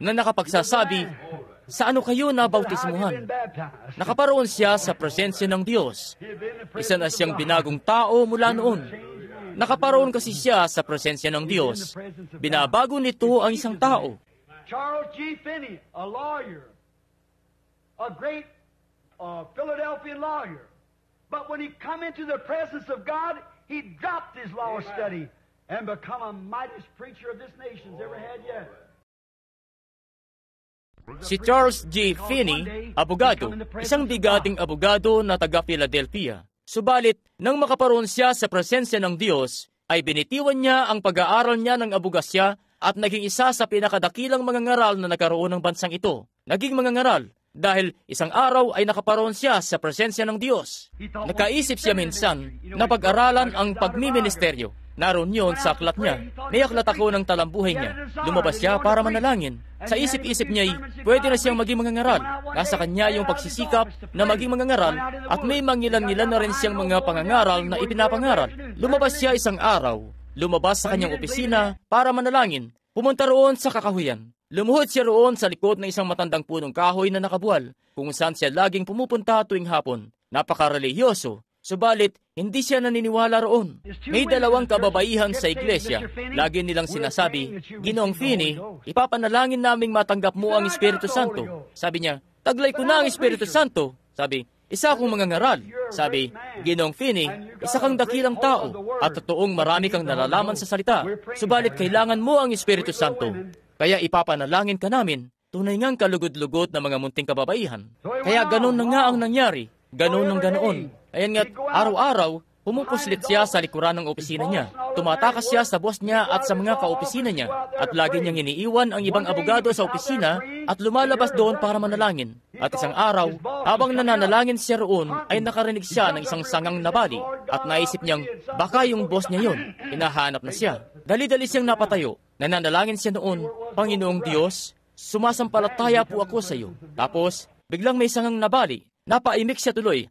na nakapagsasabi, sa ano kayo nabautismuhan? Nakaparoon siya sa presensya ng Diyos. Isa na siyang binagong tao mula noon. Nakaparoon kasi siya sa presensya ng Diyos. Binabago nito ang isang tao.
Charles G. Finney, a lawyer, a great Philadelphia lawyer. But when he come into the presence of God, he dropped his law study and become a mightiest preacher of this nation's ever had yet.
Si Charles G. Finney, abogado, isang bigating abogado na taga-Philadelphia. Subalit, nang makaparoon siya sa presensya ng Diyos, ay binitiwan niya ang pag-aaral niya ng abogasya at naging isa sa pinakadakilang mangangaral na nagkaroon ng bansang ito. Naging mangangaral dahil isang araw ay nakaparoon siya sa presensya ng Diyos. Nakaisip siya minsan na pag-aralan ang pagmiministeryo. Naroon yun sa aklat niya. May aklat ako ng talambuhay niya. Lumabas siya para manalangin. Sa isip-isip niya pwede na siyang maging mangangaral. Nasa kanya yung pagsisikap na maging mangangaral at may mangilan-ngilan na rin siyang mga pangangaral na ipinapangaral. Lumabas siya isang araw. Lumabas sa kanyang opisina para manalangin. Pumunta roon sa kakahuyan. Lumuhod siya roon sa likod ng isang matandang punong kahoy na nakabuwal, kung saan siya laging pumupunta tuwing hapon. Napaka-relihiyoso. Subalit, hindi siya naniniwala roon. May dalawang kababaihan sa iglesia. Lagi nilang sinasabi, Ginoong Finney, ipapanalangin naming matanggap mo ang Espiritu Santo. Sabi niya, taglay ko na ang Espiritu Santo. Sabi, isa akong mangangaral. Sabi, Ginoong Finney, isa kang dakilang tao at totoong marami kang nalalaman sa salita. Subalit, kailangan mo ang Espiritu Santo. Kaya ipapanalangin ka namin. Tunay ngang kalugod-lugod na mga munting kababaihan. Kaya ganun na nga ang nangyari. Ganun ng ganoon. Ayan nga't araw-araw, pumupuslit siya sa likuran ng opisina niya. Tumatakas siya sa boss niya at sa mga kaopisina niya. At lagi niyang iniiwan ang ibang abogado sa opisina at lumalabas doon para manalangin. At isang araw, habang nananalangin siya roon, ay nakarinig siya ng isang sangang nabali. At naisip niyang, baka yung boss niya yun. Hinahanap na siya. Dali-dali siyang napatayo. Nananalangin siya noon, Panginoong Diyos, sumasampalataya po ako sa iyo. Tapos, biglang may sangang nabali. Napaimik siya tuloy.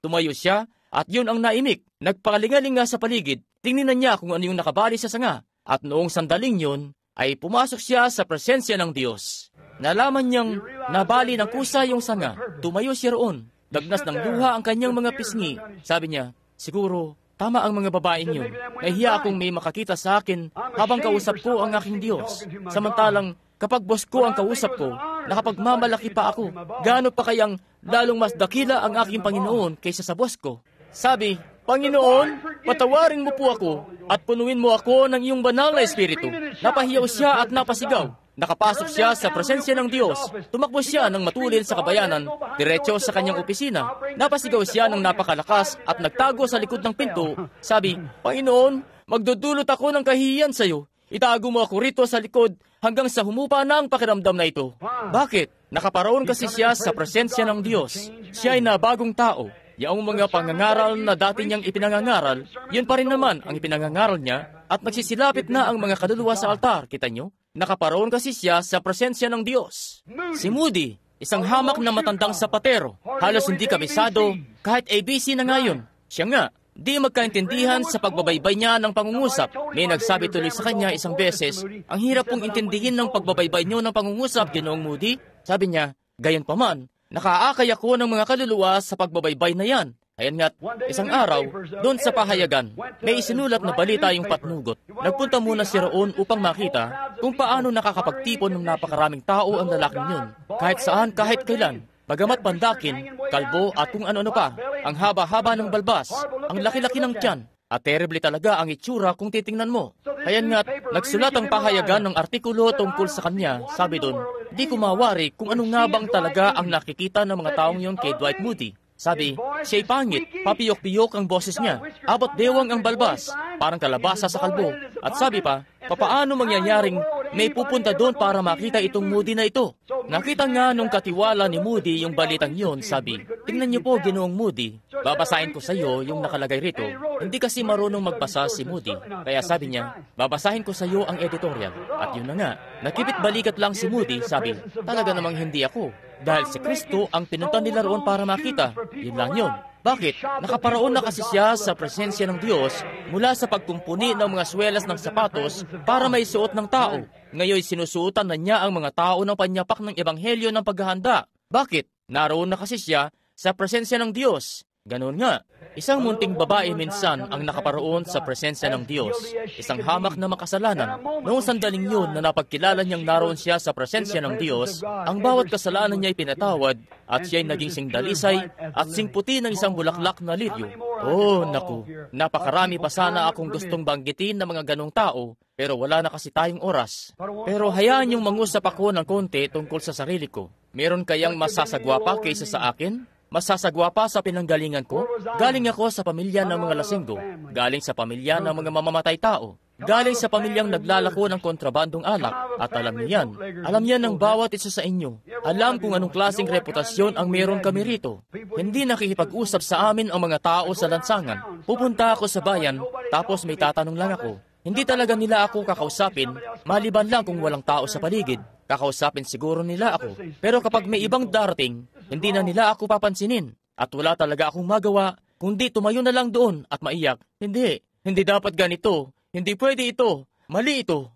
Tumayo siya at yun ang naimik. Nagpakalingalinga sa paligid. Tingnan niya kung ano yung nakabali sa sanga. At noong sandaling yun, ay pumasok siya sa presensya ng Diyos. Nalaman niyang nabali ng kusa yung sanga. Tumayo siya roon. Dagnas ng luha ang kanyang mga pisngi. Sabi niya, siguro, tama ang mga babaeng yun. Nahiya akong may makakita sa akin habang kausap ko ang aking Diyos. Samantalang, kapag boss ko ang kausap ko, nakapagmamalaki pa ako. Gaano pa kayang lalong mas dakila ang aking Panginoon kaysa sa boss ko? Sabi, Panginoon, patawarin mo po ako at punuin mo ako ng iyong banal na espiritu. Napahiyaw siya at napasigaw. Nakapasok siya sa presensya ng Diyos. Tumakbo siya ng matulin sa kabayanan, diretso sa kanyang opisina. Napasigaw siya ng napakalakas at nagtago sa likod ng pinto. Sabi, Panginoon, magdudulot ako ng kahihiyan sa iyo. Itago mo ako rito sa likod hanggang sa humupa na ang pakiramdam na ito. Bakit? Nakaparoon kasi siya sa presensya ng Diyos. Siya ay nabagong tao. Yaong mga pangangaral na dati niyang ipinangangaral, yun pa rin naman ang ipinangangaral niya at nagsisilapit na ang mga kaluluwa sa altar. Kita nyo? nakaparoon kasi siya sa presensya ng Diyos. Si Moody, isang hamak na matandang sapatero, halos hindi kabisado, kahit ABC na ngayon. Siya nga, di magkaintindihan sa pagbabaybay niya ng pangungusap. May nagsabi tuloy sa kanya isang beses, ang hirap pong intindihin ng pagbabaybay niyo ng pangungusap, Ginoong Moody. Sabi niya, gayon pa man, nakaakay ako ng mga kaluluwa sa pagbabaybay na yan. Ayan nga't, isang araw, doon sa pahayagan, may isinulat na balita yung patnugot. Nagpunta muna si roon upang makita kung paano nakakapagtipon ng napakaraming tao ang lalaking yun. Kahit saan, kahit kailan. Bagamat pandakin, kalbo at kung ano-ano pa, ang haba-haba ng balbas, ang laki-laki ng tiyan, at terrible talaga ang itsura kung titingnan mo. Ayan nga't, nagsulat ang pahayagan ng artikulo tungkol sa kanya. Sabi doon, di ko mawari kung ano nga bang talaga ang nakikita ng mga taong yon kay Dwight Moody. Sabi, siya'y pangit, papiyok-piyok ang boses niya, abot dewang ang balbas, parang kalabasa sa kalbo. At sabi pa, papaano mangyayaring may pupunta doon para makita itong Moody na ito? Nakita nga nung katiwala ni Moody yung balitang yon, sabi, tingnan niyo po, Ginoong Moody, babasahin ko sa iyo yung nakalagay rito. Hindi kasi marunong magbasa si Moody, kaya sabi niya, babasahin ko sa iyo ang editorial. At yun na nga, nakipit balikat lang si Moody, sabi, talaga namang hindi ako. Dahil si Kristo ang pinunta nila roon para makita. Yun lang yun. Bakit? Nakaparoon na kasi siya sa presensya ng Diyos mula sa pagkumpuni ng mga swelas ng sapatos para may suot ng tao. Ngayon sinusuotan na niya ang mga tao ng panyapak ng ebanghelyo ng paghahanda. Bakit? Naroon na kasi siya sa presensya ng Diyos. Ganun nga. Isang munting babae minsan ang nakaparoon sa presensya ng Diyos. Isang hamak na makasalanan. Noong sandaling yun na napagkilala niyang naroon siya sa presensya ng Diyos, ang bawat kasalanan niya ay pinatawad at siya'y naging singdalisay at singputi ng isang bulaklak na liryo. Oh, naku, napakarami pa sana akong gustong banggitin ng mga ganong tao, pero wala na kasi tayong oras. Pero hayaan yung mangusap ako ng konti tungkol sa sarili ko. Meron kayang masasagwa pa kaysa sa akin? Masasagwa pa sa pinanggalingan ko? Galing ako sa pamilya ng mga lasinggo. Galing sa pamilya ng mga mamamatay tao. Galing sa pamilyang naglalako ng kontrabandong alak. At alam niyo yan. Alam yan ng bawat isa sa inyo. Alam kung anong klaseng reputasyon ang meron kami rito. Hindi nakikipag-usap sa amin ang mga tao sa lansangan. Pupunta ako sa bayan, tapos may tatanong lang ako. Hindi talaga nila ako kakausapin, maliban lang kung walang tao sa paligid. Kakausapin siguro nila ako. Pero kapag may ibang darating, hindi na nila ako papansinin. At wala talaga akong magawa, kundi tumayo na lang doon at maiyak. Hindi dapat ganito. Hindi pwede ito. Mali ito.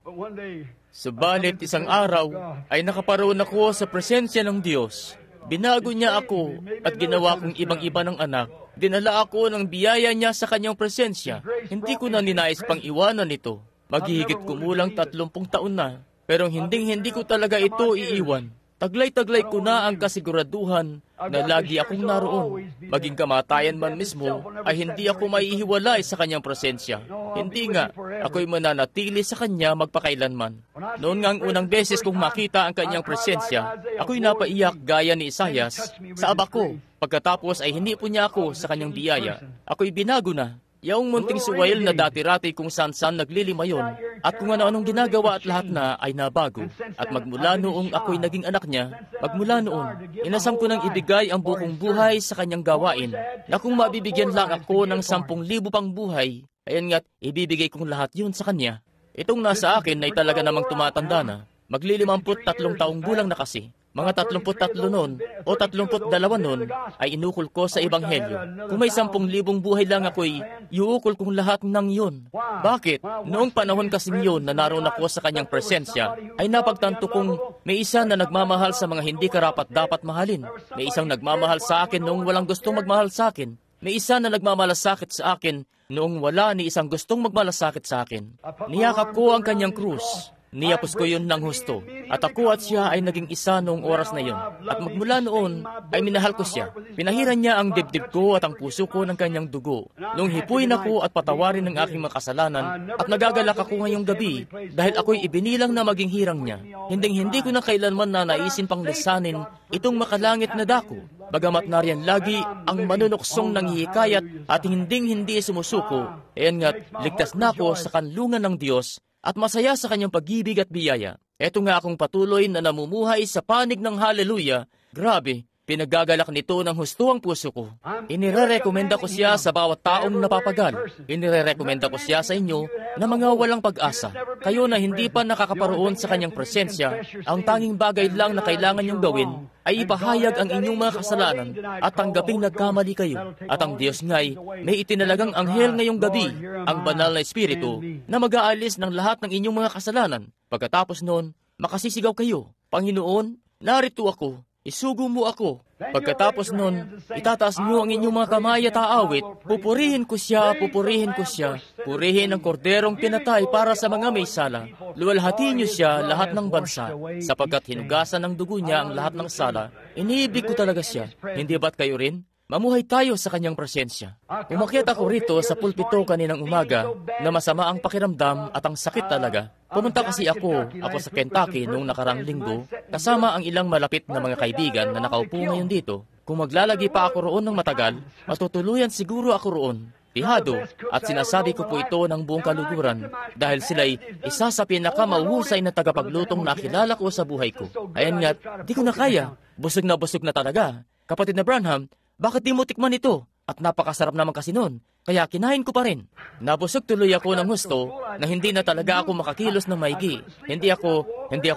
Subalit isang araw ay nakaparoon ako sa presensya ng Diyos. Binago niya ako at ginawa kong ibang-iba ng anak. Dinala ako ng biyaya niya sa kanyang presensya. Hindi ko na ninais pang iwanan ito. Maghihigit kumulang 30 taon na. Pero hindi ko talaga ito iiwan. Taglay-taglay ko na ang kasiguraduhan na lagi akong naroon. Maging kamatayan man mismo, ay hindi ako maihiwalay sa kanyang presensya. Hindi nga, ako'y mananatili sa kanya magpakailanman. Noon nga ang unang beses kong makita ang kanyang presensya, ako'y napaiyak gaya ni Isaias sa aba ko. Pagkatapos ay hindi po niya ako sa kanyang biyaya. Ako'y binago na. Yaong munting suwail na dati-rati kung saan-saan naglilimayon at kung ano-anong ginagawa at lahat na ay nabago. At magmula noong ako'y naging anak niya, magmula noon, inasam ko nang ibigay ang buong buhay sa kanyang gawain na kung mabibigyan lang ako ng 10,000 pang buhay, ayan nga't ibibigay kong lahat yun sa kanya. Itong nasa akin ay talaga namang tumatanda na. Magli-53 taong gulang na kasi. Mga 33 noon o 32 noon ay inukol ko sa Ebanghelyo. Kung may 10,000 buhay lang ako'y iukol kong lahat ng yun. Bakit? Noong panahon kasing yun na naroon ako sa kanyang presensya, ay napagtanto kong may isa na nagmamahal sa mga hindi karapat-dapat mahalin. May isang nagmamahal sa akin noong walang gustong magmahal sa akin. May isa na nagmamalasakit sa akin noong wala ni isang gustong magmalasakit sa akin. Niyakap ko ang kanyang krus. Niyapos ko yun ng husto. At ako at siya ay naging isa noong oras na yun. At magmula noon ay minahal ko siya. Pinahiran niya ang dibdib ko at ang puso ko ng kanyang dugo. Nung hipuin ako at patawarin ng aking makasalanan at nagagalak ako ngayong gabi dahil ako'y ibinilang na maging hirang niya. Hindi ko na kailanman na naisin pang lisanin itong makalangit na dako. Bagamat nariyan lagi ang manunuksong nanghihikayat at hindi sumusuko, ayan nga't ligtas na ako sa kanlungan ng Diyos at masaya sa kanyang pag-ibig at biyaya. Eto nga akong patuloy na namumuhay sa panig ng haleluya. Grabe, Pinagagalak nito ng husto ang puso ko. Inirerekomenda ko siya sa bawat taong napapagal. Inirerekomenda ko siya sa inyo na mga walang pag-asa. Kayo na hindi pa nakakaparoon sa kanyang presensya, ang tanging bagay lang na kailangan niyong gawin ay ipahayag ang inyong mga kasalanan at tanggaping nagkamali kayo. At ang Diyos nga'y may itinalagang anghel ngayong gabi, ang banal na Espiritu, na mag-aalis ng lahat ng inyong mga kasalanan. Pagkatapos noon, makasisigaw kayo, Panginoon, narito ako. Isugo mo ako. Pagkatapos nun, itataas niyo ang inyong mga kamay at aawit. Pupurihin ko siya, pupurihin ko siya. Purihin ang korderong pinatay para sa mga may sala. Luwalhati niyo siya lahat ng bansa, sapagkat hinugasan ng dugo niya ang lahat ng sala. Iniibig ko talaga siya. Hindi ba't kayo rin? Mamuhay tayo sa kanyang presensya. Umakyat ako rito sa pulpito kaninang umaga na masama ang pakiramdam at ang sakit talaga. Pumunta kasi ako sa Kentucky noong nakarang linggo kasama ang ilang malapit na mga kaibigan na nakaupo ngayon dito. Kung maglalagi pa ako roon ng matagal, matutuluyan siguro ako roon. Tihado, at sinasabi ko po ito ng buong kaluguran dahil sila'y isa sa pinakamauhusay na tagapaglutong nakilala ko sa buhay ko. Ayan nga't, di ko na kaya. Busog na talaga. Kapatid na Branham, bakit di mo tikman ito? At napakasarap naman kasi nun, kaya kinain ko pa rin. Nabusog tuloy ako ng gusto na hindi na talaga ako makakilos ng maigi. Hindi ako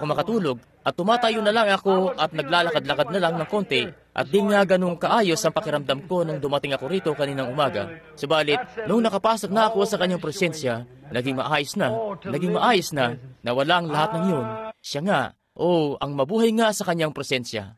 makatulog at tumatayo na lang ako at naglalakad-lakad na lang ng konti at di nga ganung kaayos ang pakiramdam ko nung dumating ako rito kaninang umaga. Subalit, nung nakapasok na ako sa kanyang presensya, naging maayos na wala ang lahat ng yun. Siya nga, ang mabuhay nga sa kanyang presensya.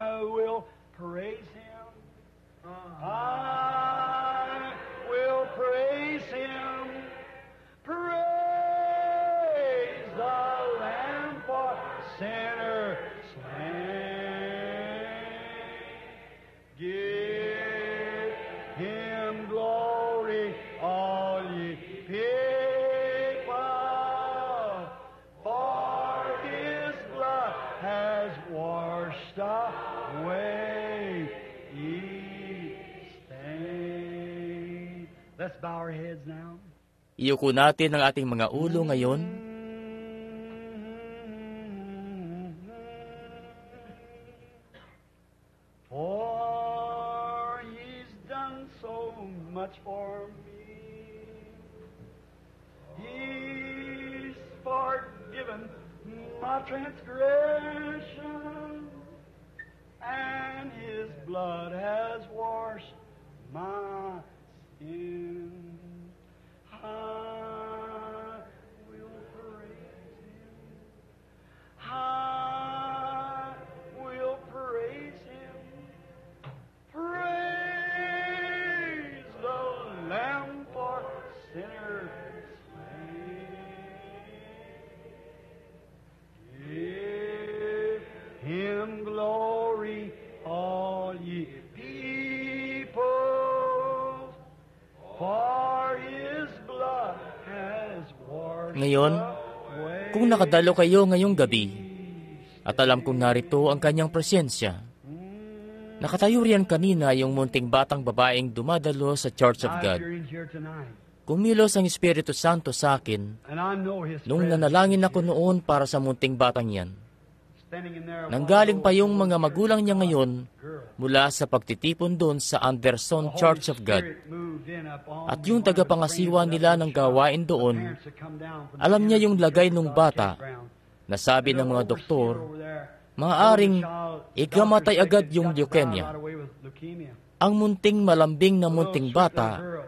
Let's bow our heads now.
Iyuko natin ang ating mga ulo ngayon.
For He's done so much for me. He's forgiven my transgression, and His blood has washed my sin. I will praise Him. I will praise Him. Praise the Lamb for sinners slain. Give Him glory, all ye people, for His blood has washed
Ngayon, kung nakadalo kayo ngayong gabi, at alam kong narito ang kanyang presensya, nakatayo riyan kanina yung munting batang babaeng dumadalo sa Church of God. Kumilos ang Espiritu Santo sa akin nung nanalangin ako noon para sa munting batang yan. Nanggaling pa yung mga magulang niya ngayon mula sa pagtitipon doon sa Anderson Church of God. At yung tagapangasiwa nila ng gawain doon, alam niya yung lagay ng bata na sabi ng mga doktor, maaaring igamatay agad yung leukemia. Ang munting malambing na munting bata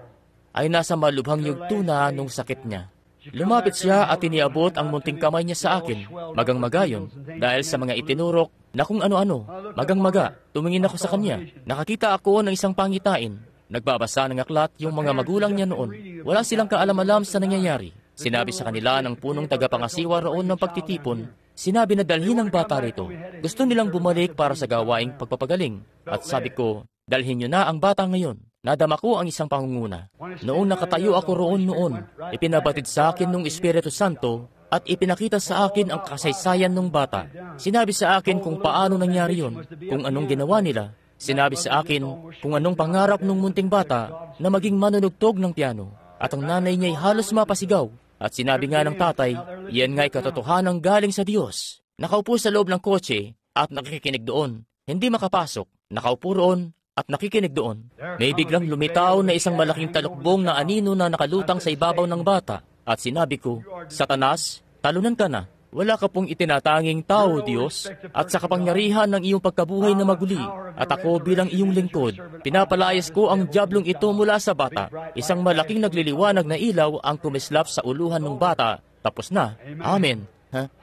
ay nasa malubhang yugto na nung sakit niya. Lumapit siya at iniabot ang munting kamay niya sa akin, magang-magayon, dahil sa mga itinurok na kung ano-ano, magang-maga. Tumingin ako sa kanya. Nakakita ako ng isang pangitain. Nagbabasa ng aklat yung mga magulang niya noon. Wala silang kaalam-alam sa nangyayari. Sinabi sa kanila ng punong tagapangasiwa roon ng pagtitipon, sinabi na dalhin ang bata rito. Gusto nilang bumalik para sa gawaing pagpapagaling. At sabi ko, dalhin niyo na ang bata ngayon. Nadama ko ang isang pangunguna. Noong nakatayo ako roon noon, ipinabatid sa akin ng Espiritu Santo at ipinakita sa akin ang kasaysayan ng bata. Sinabi sa akin kung paano nangyari yon, kung anong ginawa nila. Sinabi sa akin kung anong pangarap ng munting bata na maging manunugtog ng piano. At ang nanay niya'y halos mapasigaw. At sinabi nga ng tatay, iyan nga'y katotohanan galing sa Diyos. Nakaupo sa loob ng kotse at nakikinig doon. Hindi makapasok. nakaupo roon at nakikinig doon. May biglang lumitaw na isang malaking talukbong na anino na nakalutang sa ibabaw ng bata. At sinabi ko, Satanas, talunan ka na. Wala ka pong itinatanging tao, Diyos, at sa kapangyarihan ng iyong pagkabuhay na maguli. At ako bilang iyong lingkod, pinapalayas ko ang diablong ito mula sa bata. Isang malaking nagliliwanag na ilaw ang kumislap sa uluhan ng bata. Tapos na. Amen.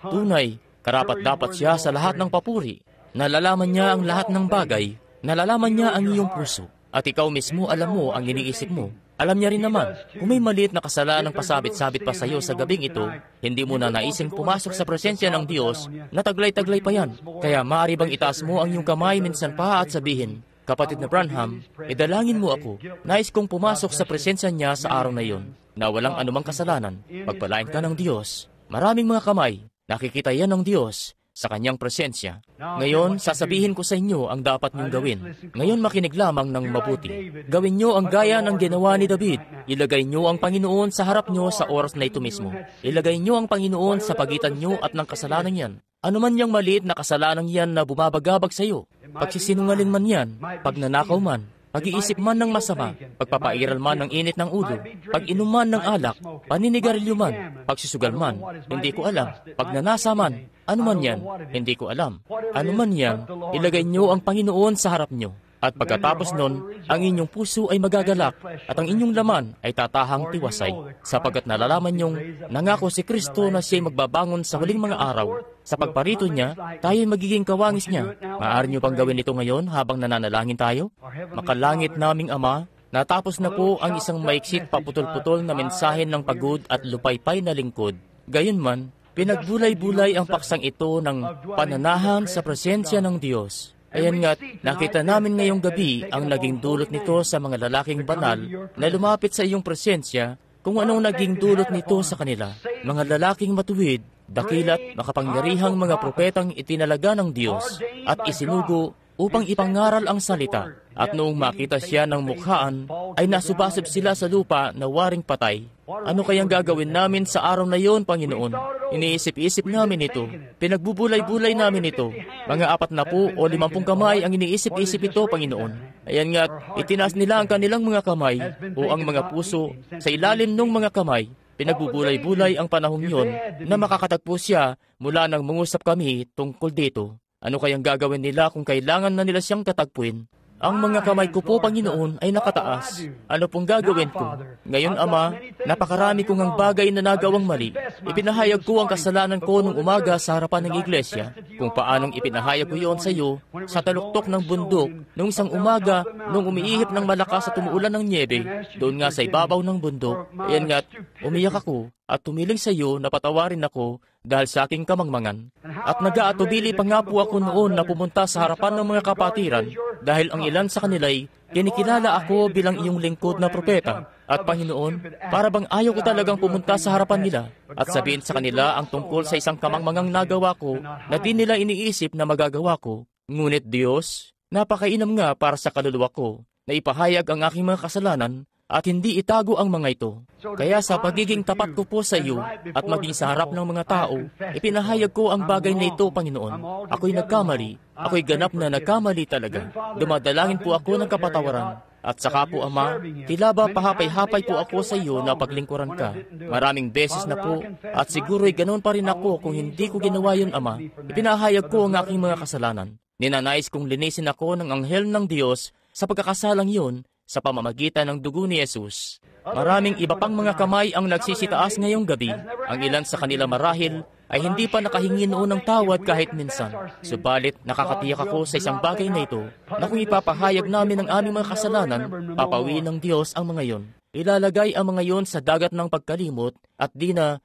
Tunay, karapat-dapat siya sa lahat ng papuri. Nalalaman niya ang lahat ng bagay. Nalalaman niya ang iyong puso. At ikaw mismo alam mo ang iniisip mo. Alam niya rin naman, kung may maliit na kasalanang pasabit-sabit pa sa iyo sa gabing ito, hindi mo na naising pumasok sa presensya ng Diyos na taglay-taglay pa yan. Kaya maaari bang itaas mo ang iyong kamay minsan pa at sabihin, Kapatid na Branham, idalangin mo ako. Nais kong pumasok sa presensya niya sa araw na iyon, na walang anumang kasalanan. Pagpalain ka ng Diyos. Maraming mga kamay, nakikita yan ng Diyos sa kanyang presensya. Ngayon, sasabihin ko sa inyo ang dapat niyong gawin. Ngayon, makinig lamang ng mabuti. Gawin niyo ang gaya ng ginawa ni David. Ilagay niyo ang Panginoon sa harap niyo sa oras na ito mismo. Ilagay niyo ang Panginoon sa pagitan niyo at ng kasalanan yan. Ano man yang maliit na kasalanan yan na bumabagabag sa iyo. Pagsisinungaling man yan, pagnanakaw man, pag-iisip man ng masama, pagpapairal man ng init ng ulo, pag-inom man ng alak, paninigarilyo man, pagsusugal man, hindi ko alam, pagnanasa man, ano man yan, hindi ko alam. Ano man yan, ilagay niyo ang Panginoon sa harap niyo. At pagkatapos nun, ang inyong puso ay magagalak at ang inyong laman ay tatahang tiwasay, sapagkat nalalaman niyong nangako si Kristo na siya'y magbabangon sa huling mga araw. Sa pagparito niya, tayo'y magiging kawangis niya. Maaari niyo pang gawin ito ngayon habang nananalangin tayo? Makalangit naming Ama, natapos na po ang isang maiksit paputol-putol na mensahe ng pagod at lupaypay na lingkod. Gayunman, pinagbulay-bulay ang paksang ito ng pananahan sa presensya ng Diyos. Ayan nga't, nakita namin ngayong gabi ang naging dulot nito sa mga lalaking banal na lumapit sa iyong presensya, kung anong naging dulot nito sa kanila. Mga lalaking matuwid, dakilat, makapangyarihang mga propetang itinalaga ng Diyos at isinugo upang ipangaral ang salita. At noong makita siya ng mukhaan, ay nasubasib sila sa lupa na waring patay. Ano kayang gagawin namin sa araw na yon, Panginoon? Iniisip-isip namin ito. Pinagbubulay-bulay namin ito. Mga 40 o 50 kamay ang iniisip-isip ito, Panginoon. Ayan nga't, itinaas nila ang kanilang mga kamay o ang mga puso sa ilalim ng mga kamay. Pinagbubulay-bulay ang panahong yon na makakatagpo siya mula nang mangusap kami tungkol dito. Ano kayang gagawin nila kung kailangan na nila siyang katagpuin? Ang mga kamay ko po, Panginoon, ay nakataas. Ano pong gagawin ko? Ngayon, Ama, napakarami kong ang bagay na nagawang mali. Ipinahayag ko ang kasalanan ko nung umaga sa harapan ng iglesia, kung paanong ipinahayag ko yon sa iyo sa taluktok ng bundok nung isang umaga nung umiihip ng malakas at umuulan ng nyebe, doon nga sa ibabaw ng bundok. Ayan nga't, umiyak ako at tumiling sa iyo na patawarin ako dahil sa aking kamangmangan. At nag-aatubili pa nga po ako noon na pumunta sa harapan ng mga kapatiran dahil ang ilan sa kanila'y kinikilala ako bilang iyong lingkod na propeta. At Panginoon, para bang ayaw ko talagang pumunta sa harapan nila at sabihin sa kanila ang tungkol sa isang kamangmangang nagawa ko na di nila iniisip na magagawa ko. Ngunit Diyos, napakainam nga para sa kaluluwa ko na ipahayag ang aking mga kasalanan at hindi itago ang mga ito. Kaya sa pagiging tapat ko po sa iyo at maging sa harap ng mga tao, ipinahayag ko ang bagay na ito, Panginoon. Ako'y nagkamali. Ako'y ganap na nagkamali talaga. Dumadalangin po ako ng kapatawaran. At saka po, Ama, tila ba pahapay-hapay po ako sa iyo na paglingkuran ka. Maraming beses na po, at siguro'y ganoon pa rin ako kung hindi ko ginawa yun, Ama. Ipinahayag ko ang aking mga kasalanan. Ninanais kong linisin ako ng anghel ng Diyos sa pagkakasalang yun sa pamamagitan ng dugo ni Jesus. Maraming iba pang mga kamay ang nagsisitaas ngayong gabi. Ang ilan sa kanila marahil ay hindi pa nakahingi noon ng tawad kahit minsan. Subalit, nakakatiyak ako sa isang bagay na ito na kung ipapahayag namin ang aming mga kasalanan, papawiin ng Diyos ang mga yon. Ilalagay ang mga yon sa dagat ng pagkalimot at di na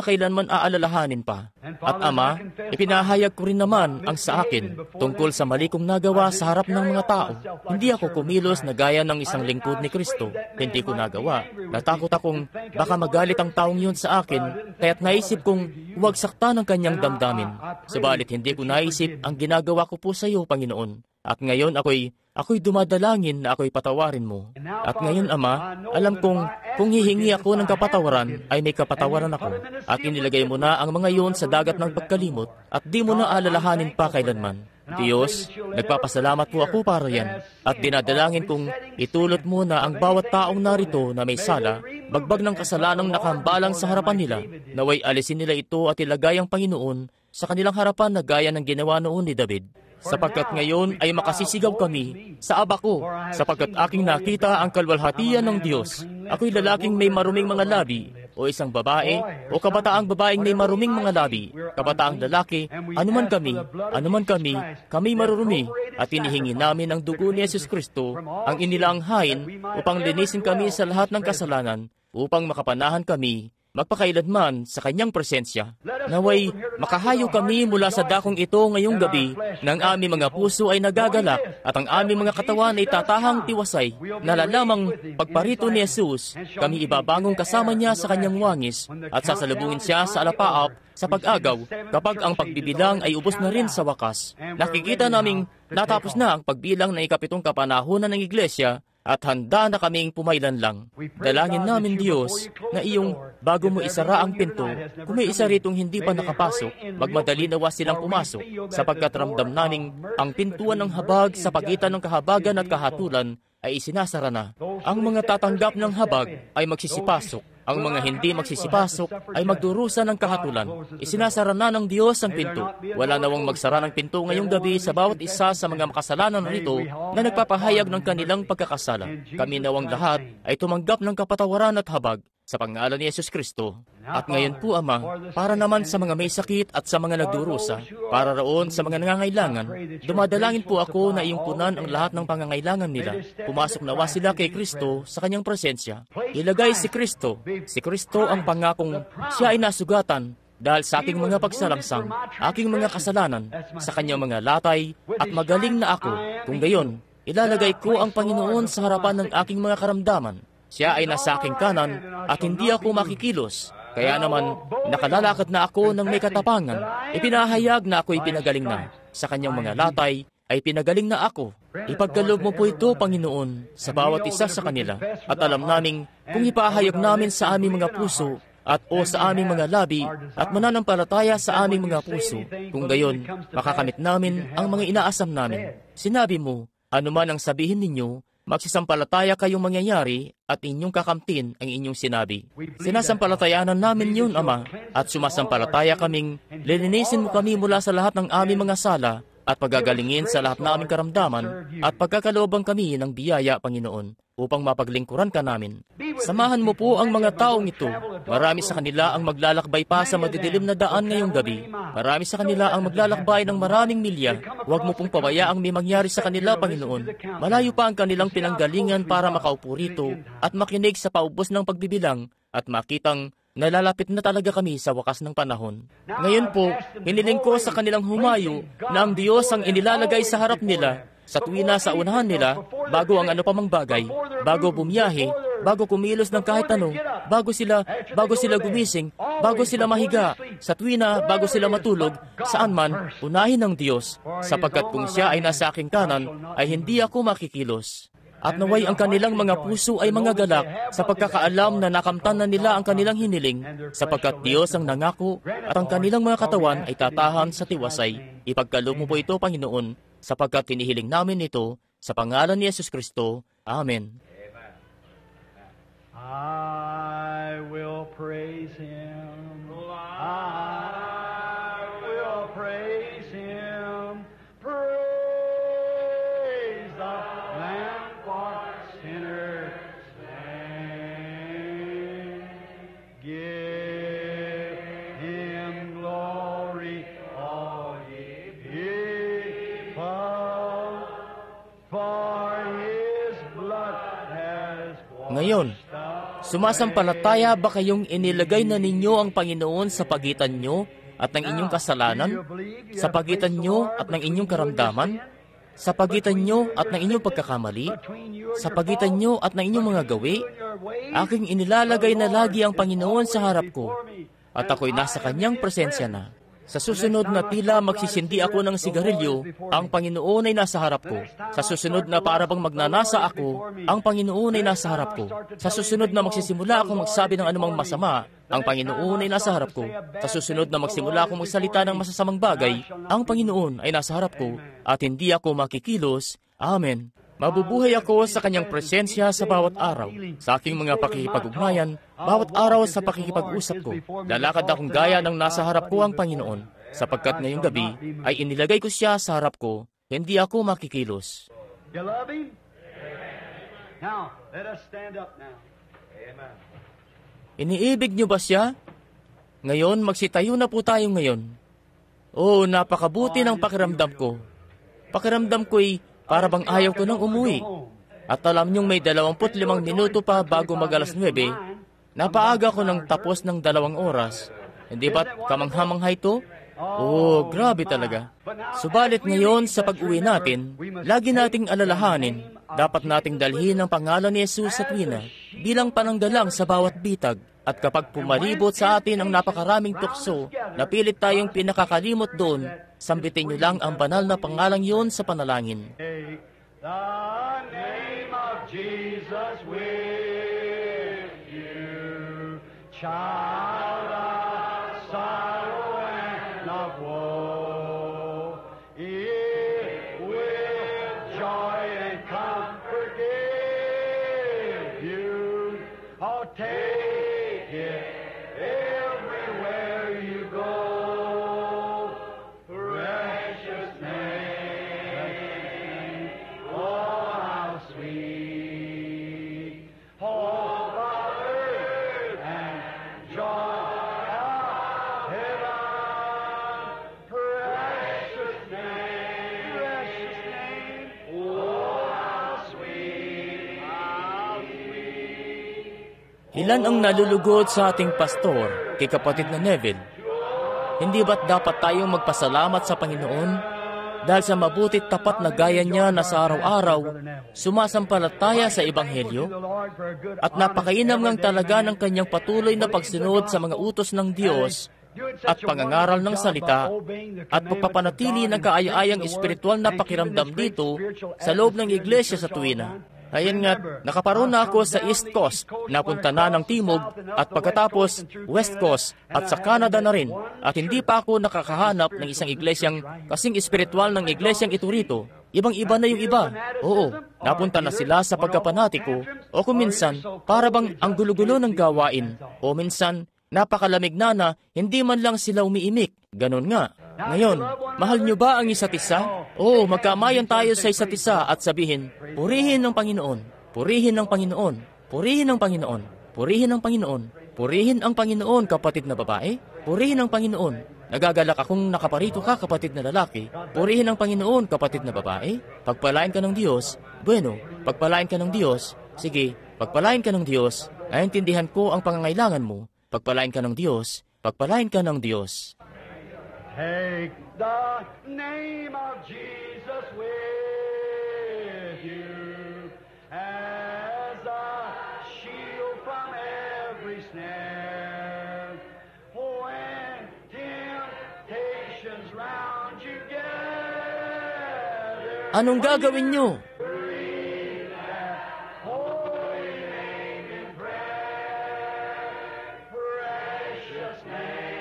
kailanman aalalahanin pa. At Ama, ipinahayag ko rin naman ang sa akin tungkol sa mali kong nagawa sa harap ng mga tao. Hindi ako kumilos na gaya ng isang lingkod ni Kristo. Hindi ko nagawa. Natakot akong baka magalit ang taong yun sa akin, kaya't naisip kong huwag saktan ang kanyang damdamin. Subalit hindi ko naisip ang ginagawa ko po sa iyo, Panginoon. At ngayon ako'y dumadalangin na ako'y patawarin mo. At ngayon, Ama, alam kong kung hihingi ako ng kapatawaran, ay may kapatawaran ako. At inilagay mo na ang mga iyon sa dagat ng pagkalimot at di mo na alalahanin pa kailanman. Diyos, nagpapasalamat po ako para yan at dinadalangin kong itulot mo na ang bawat taong narito na may sala, bagbag ng kasalanang nakahambalang sa harapan nila, naway alisin nila ito at ilagay ang Panginoon sa kanilang harapan na gaya ng ginawa noon ni David. Sapagkat ngayon ay makasisigaw kami sa aba ko, sapagkat aking nakita ang kalwalhatian ng Diyos. Ako'y lalaking may maruming mga labi, o isang babae, o kabataang babaeng may maruming mga labi, kabataang lalaki, anuman kami, kami marurumi, at inihingi namin ang dugo ni Jesus Kristo, ang inilanghain, upang linisin kami sa lahat ng kasalanan, upang makapanahan kami magpakailanman sa kanyang presensya. Naway makahayo kami mula sa dakong ito ngayong gabi na ang aming mga puso ay nagagalak at ang aming mga katawan ay tatahang tiwasay na lalamang pagparito ni Jesus, kami ibabangong kasama niya sa kanyang wangis at sasalubungin siya sa alapaap sa pag-agaw kapag ang pagbibilang ay ubos na rin sa wakas. Nakikita naming natapos na ang pagbilang ng ikapitong kapanahunan ng iglesia at handa na kaming pumailan lang. Dalangin namin, Diyos, na iyong bago mo isara ang pinto, kung may isa ritong hindi pa nakapasok, magmadali nawa silang pumasok, sapagkat ramdam naming ang pintuan ng habag sa pagitan ng kahabagan at kahatulan ay isinasara na. Ang mga tatanggap ng habag ay magsisipasok. Ang mga hindi magsisipasok ay magdurusa ng kahatulan. Isinasara na ng Diyos ang pinto. Wala nawang magsara ng pinto ngayong gabi sa bawat isa sa mga makasalanan rito na nagpapahayag ng kanilang pagkakasala. Kami nawang lahat ay tumanggap ng kapatawaran at habag sa pangalan ni Jesus Kristo. At ngayon po, Ama, para naman sa mga may sakit at sa mga nagdurusa, para roon sa mga nangangailangan, dumadalangin po ako na iyong punan ang lahat ng pangangailangan nila. Pumasok nawa sila kay Kristo sa kanyang presensya. Ilagay si Kristo. Si Kristo ang pangakong siya ay nasugatan dahil sa aking mga pagsalangsang, aking mga kasalanan, sa kanyang mga latay, at magaling na ako. Kung gayon, ilalagay ko ang Panginoon sa harapan ng aking mga karamdaman. Siya ay nasa aking kanan at hindi ako makikilos. Kaya naman, nakalalakad na ako ng may katapangan. Ipinahayag na ako'y pinagaling na. Sa kanyang mga latay ay pinagaling na ako. Ipagkaloob mo po ito, Panginoon, sa bawat isa sa kanila. At alam naming kung ipahayag namin sa aming mga puso at o sa aming mga labi at mananampalataya sa aming mga puso, kung gayon, makakamit namin ang mga inaasam namin. Sinabi mo, anuman ang sabihin ninyo, magsisampalataya kayong mangyayari at inyong kakamtin ang inyong sinabi. Sinasampalatayanan namin yun, Ama, at sumasampalataya kaming lilinisin mo kami mula sa lahat ng aming mga sala at pagagalingin sa lahat ng aming karamdaman at pagkakaloobang kami ng biyaya, Panginoon, upang mapaglingkuran ka namin. Samahan mo po ang mga taong ito. Marami sa kanila ang maglalakbay pa sa madidilim na daan ngayong gabi. Marami sa kanila ang maglalakbay ng maraming milya. Huwag mo pong pabayaang may mangyari sa kanila, Panginoon. Malayo pa ang kanilang pinanggalingan para makaupo rito at makinig sa paubos ng pagbibilang at makitang nalalapit na talaga kami sa wakas ng panahon. Ngayon po, hiniling ko sa kanilang humayo na ang Diyos ang inilalagay sa harap nila sa tuwina sa unahan nila, bago ang ano pa mang bagay, bago bumiyahe, bago kumilos ng kahit ano, bago sila gumising, bago sila mahiga, sa tuwina, bago sila matulog, saan man, unahin ng Diyos, sapagkat kung siya ay nasa aking kanan, ay hindi ako makikilos. At naway ang kanilang mga puso ay mga galak sa pagkakaalam na nakamtan na nila ang kanilang hiniling, sapagkat Diyos ang nangako at ang kanilang mga katawan ay tatahan sa tiwasay. Ipagkaloob mo po ito, Panginoon, sapagkat tinihiling namin ito sa pangalan ni Jesus Kristo. Amen.
I will praise Him. I will praise Him. Praise the Lamb for sinners slain. Give Him glory, all ye people, for His blood has washed.
Ngayon, sumasampalataya ba kayong inilagay na ninyo ang Panginoon sa pagitan nyo at ng inyong kasalanan? Sa pagitan nyo at ng inyong karamdaman? Sa pagitan nyo at ng inyong pagkakamali? Sa pagitan nyo at ng inyong mga gawi? Aking inilalagay na lagi ang Panginoon sa harap ko, at ako'y nasa kanyang presensya na. Sa susunod na tila magsisindi ako ng sigarilyo, ang Panginoon ay nasa harap ko. Sa susunod na para bang magnanasa ako, ang Panginoon ay nasa harap ko. Sa susunod na magsisimula akong magsabi ng anumang masama, ang Panginoon ay nasa harap ko. Sa susunod na magsimula akong magsalita ng masasamang bagay, ang Panginoon ay nasa harap ko at hindi ako makikilos. Amen. Mabubuhay ako sa Kanyang presensya sa bawat araw, sa aking mga pakikipag-ugnayan, bawat araw sa pakikipag-usap ko. Lalakad akong gaya ng nasa harap ko ang Panginoon, sapagkat ngayong gabi ay inilagay ko siya sa harap ko, hindi ako makikilos.
You love Him? Now, let us stand up now. Amen.
Iniibig niyo ba siya? Ngayon, magsitayo na po tayo ngayon. Oh, napakabuti ng pakiramdam ko. Pakiramdam ko'y para bang ayaw ko nang umuwi. At alam niyong may 25 minuto pa bago mag-alas 9, napaaga ko nang tapos ng 2 oras. Hindi ba't kamangha-mangha ito? Oh, grabe talaga. Subalit ngayon sa pag-uwi natin, lagi nating alalahanin, dapat nating dalhin ang pangalan ni Jesus sa tuwina bilang pananggalang sa bawat bitag. At kapag pumalibot sa atin ang napakaraming tukso, napilit tayong pinakakalimot doon, sambitin niyo lang ang banal na pangalang yun sa panalangin.
The name of Jesus with you, child of sorrow and of woe, it with joy and comfort give you. Oh, take it everywhere you go. Precious name, oh, how sweet. Hope of earth and joy of heaven. Precious name, oh, how sweet, how sweet.
Ilan ang nalulugod sa ating pastor, kay kapatid na Neville? Hindi ba't dapat tayong magpasalamat sa Panginoon? Dahil sa mabutit tapat na gaya niya na sa araw-araw, sumasampalataya sa Ebanghelyo, at napakainam ngang talaga ng kanyang patuloy na pagsunod sa mga utos ng Diyos at pangangaral ng salita at pagpapanatili ng kaaya-ayang espiritual na pakiramdam dito sa loob ng iglesia sa tuwina. Ayan nga, nakaparoon na ako sa East Coast, napunta na ng Timog, at pagkatapos West Coast, at sa Canada na rin. At hindi pa ako nakakahanap ng isang iglesyang kasing espiritual ng iglesyang ito rito. Ibang-iba na yung iba. Oo, napunta na sila sa pagkapanatiko, o kung minsan, para bang ang gulo-gulo ng gawain, o minsan, napakalamig na hindi man lang sila umiimik. Ganon nga. Ngayon, mahal nyo ba ang isa't isa? Oo, magkamayan tayo sa isa't isa at sabihin, purihin ng Panginoon, purihin ng Panginoon, purihin ng Panginoon, purihin ng Panginoon, purihin ang Panginoon, kapatid na babae, purihin ang Panginoon. Nagagalak akong nakaparito ka, kapatid na lalaki, purihin ang Panginoon, kapatid na babae. Pagpalain ka ng Diyos, bueno, pagpalain ka ng Diyos, sige, pagpalain ka ng Diyos, naintindihan ko ang pangangailangan mo, pagpalain ka ng Diyos, pagpalain ka ng Diyos.
Take the name of Jesus with you as a shield from every snare. When temptations round you gather,
Anong gagawin nyo?
breathe that holy name in prayer. Precious name.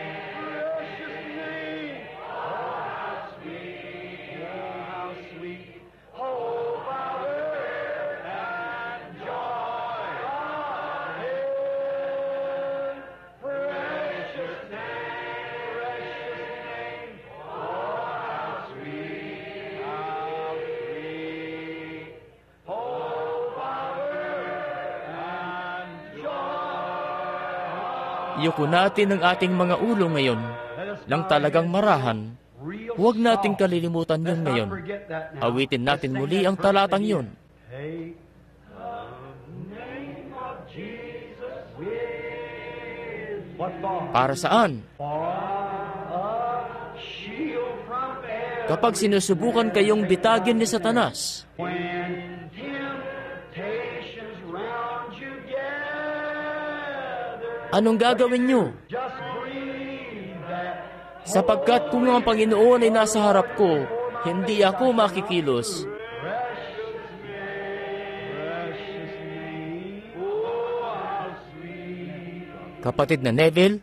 Iyuko natin ang ating mga ulo ngayon ng talagang marahan. Huwag nating kalilimutan yun ngayon. Awitin natin muli ang talatang yun. Para saan? Kapag sinusubukan kayong bitagin ni Satanas, anong gagawin nyo?
Just breathe that
Sapagkat kung ang Panginoon ay nasa harap ko, hindi ako makikilos. Kapatid na Neville,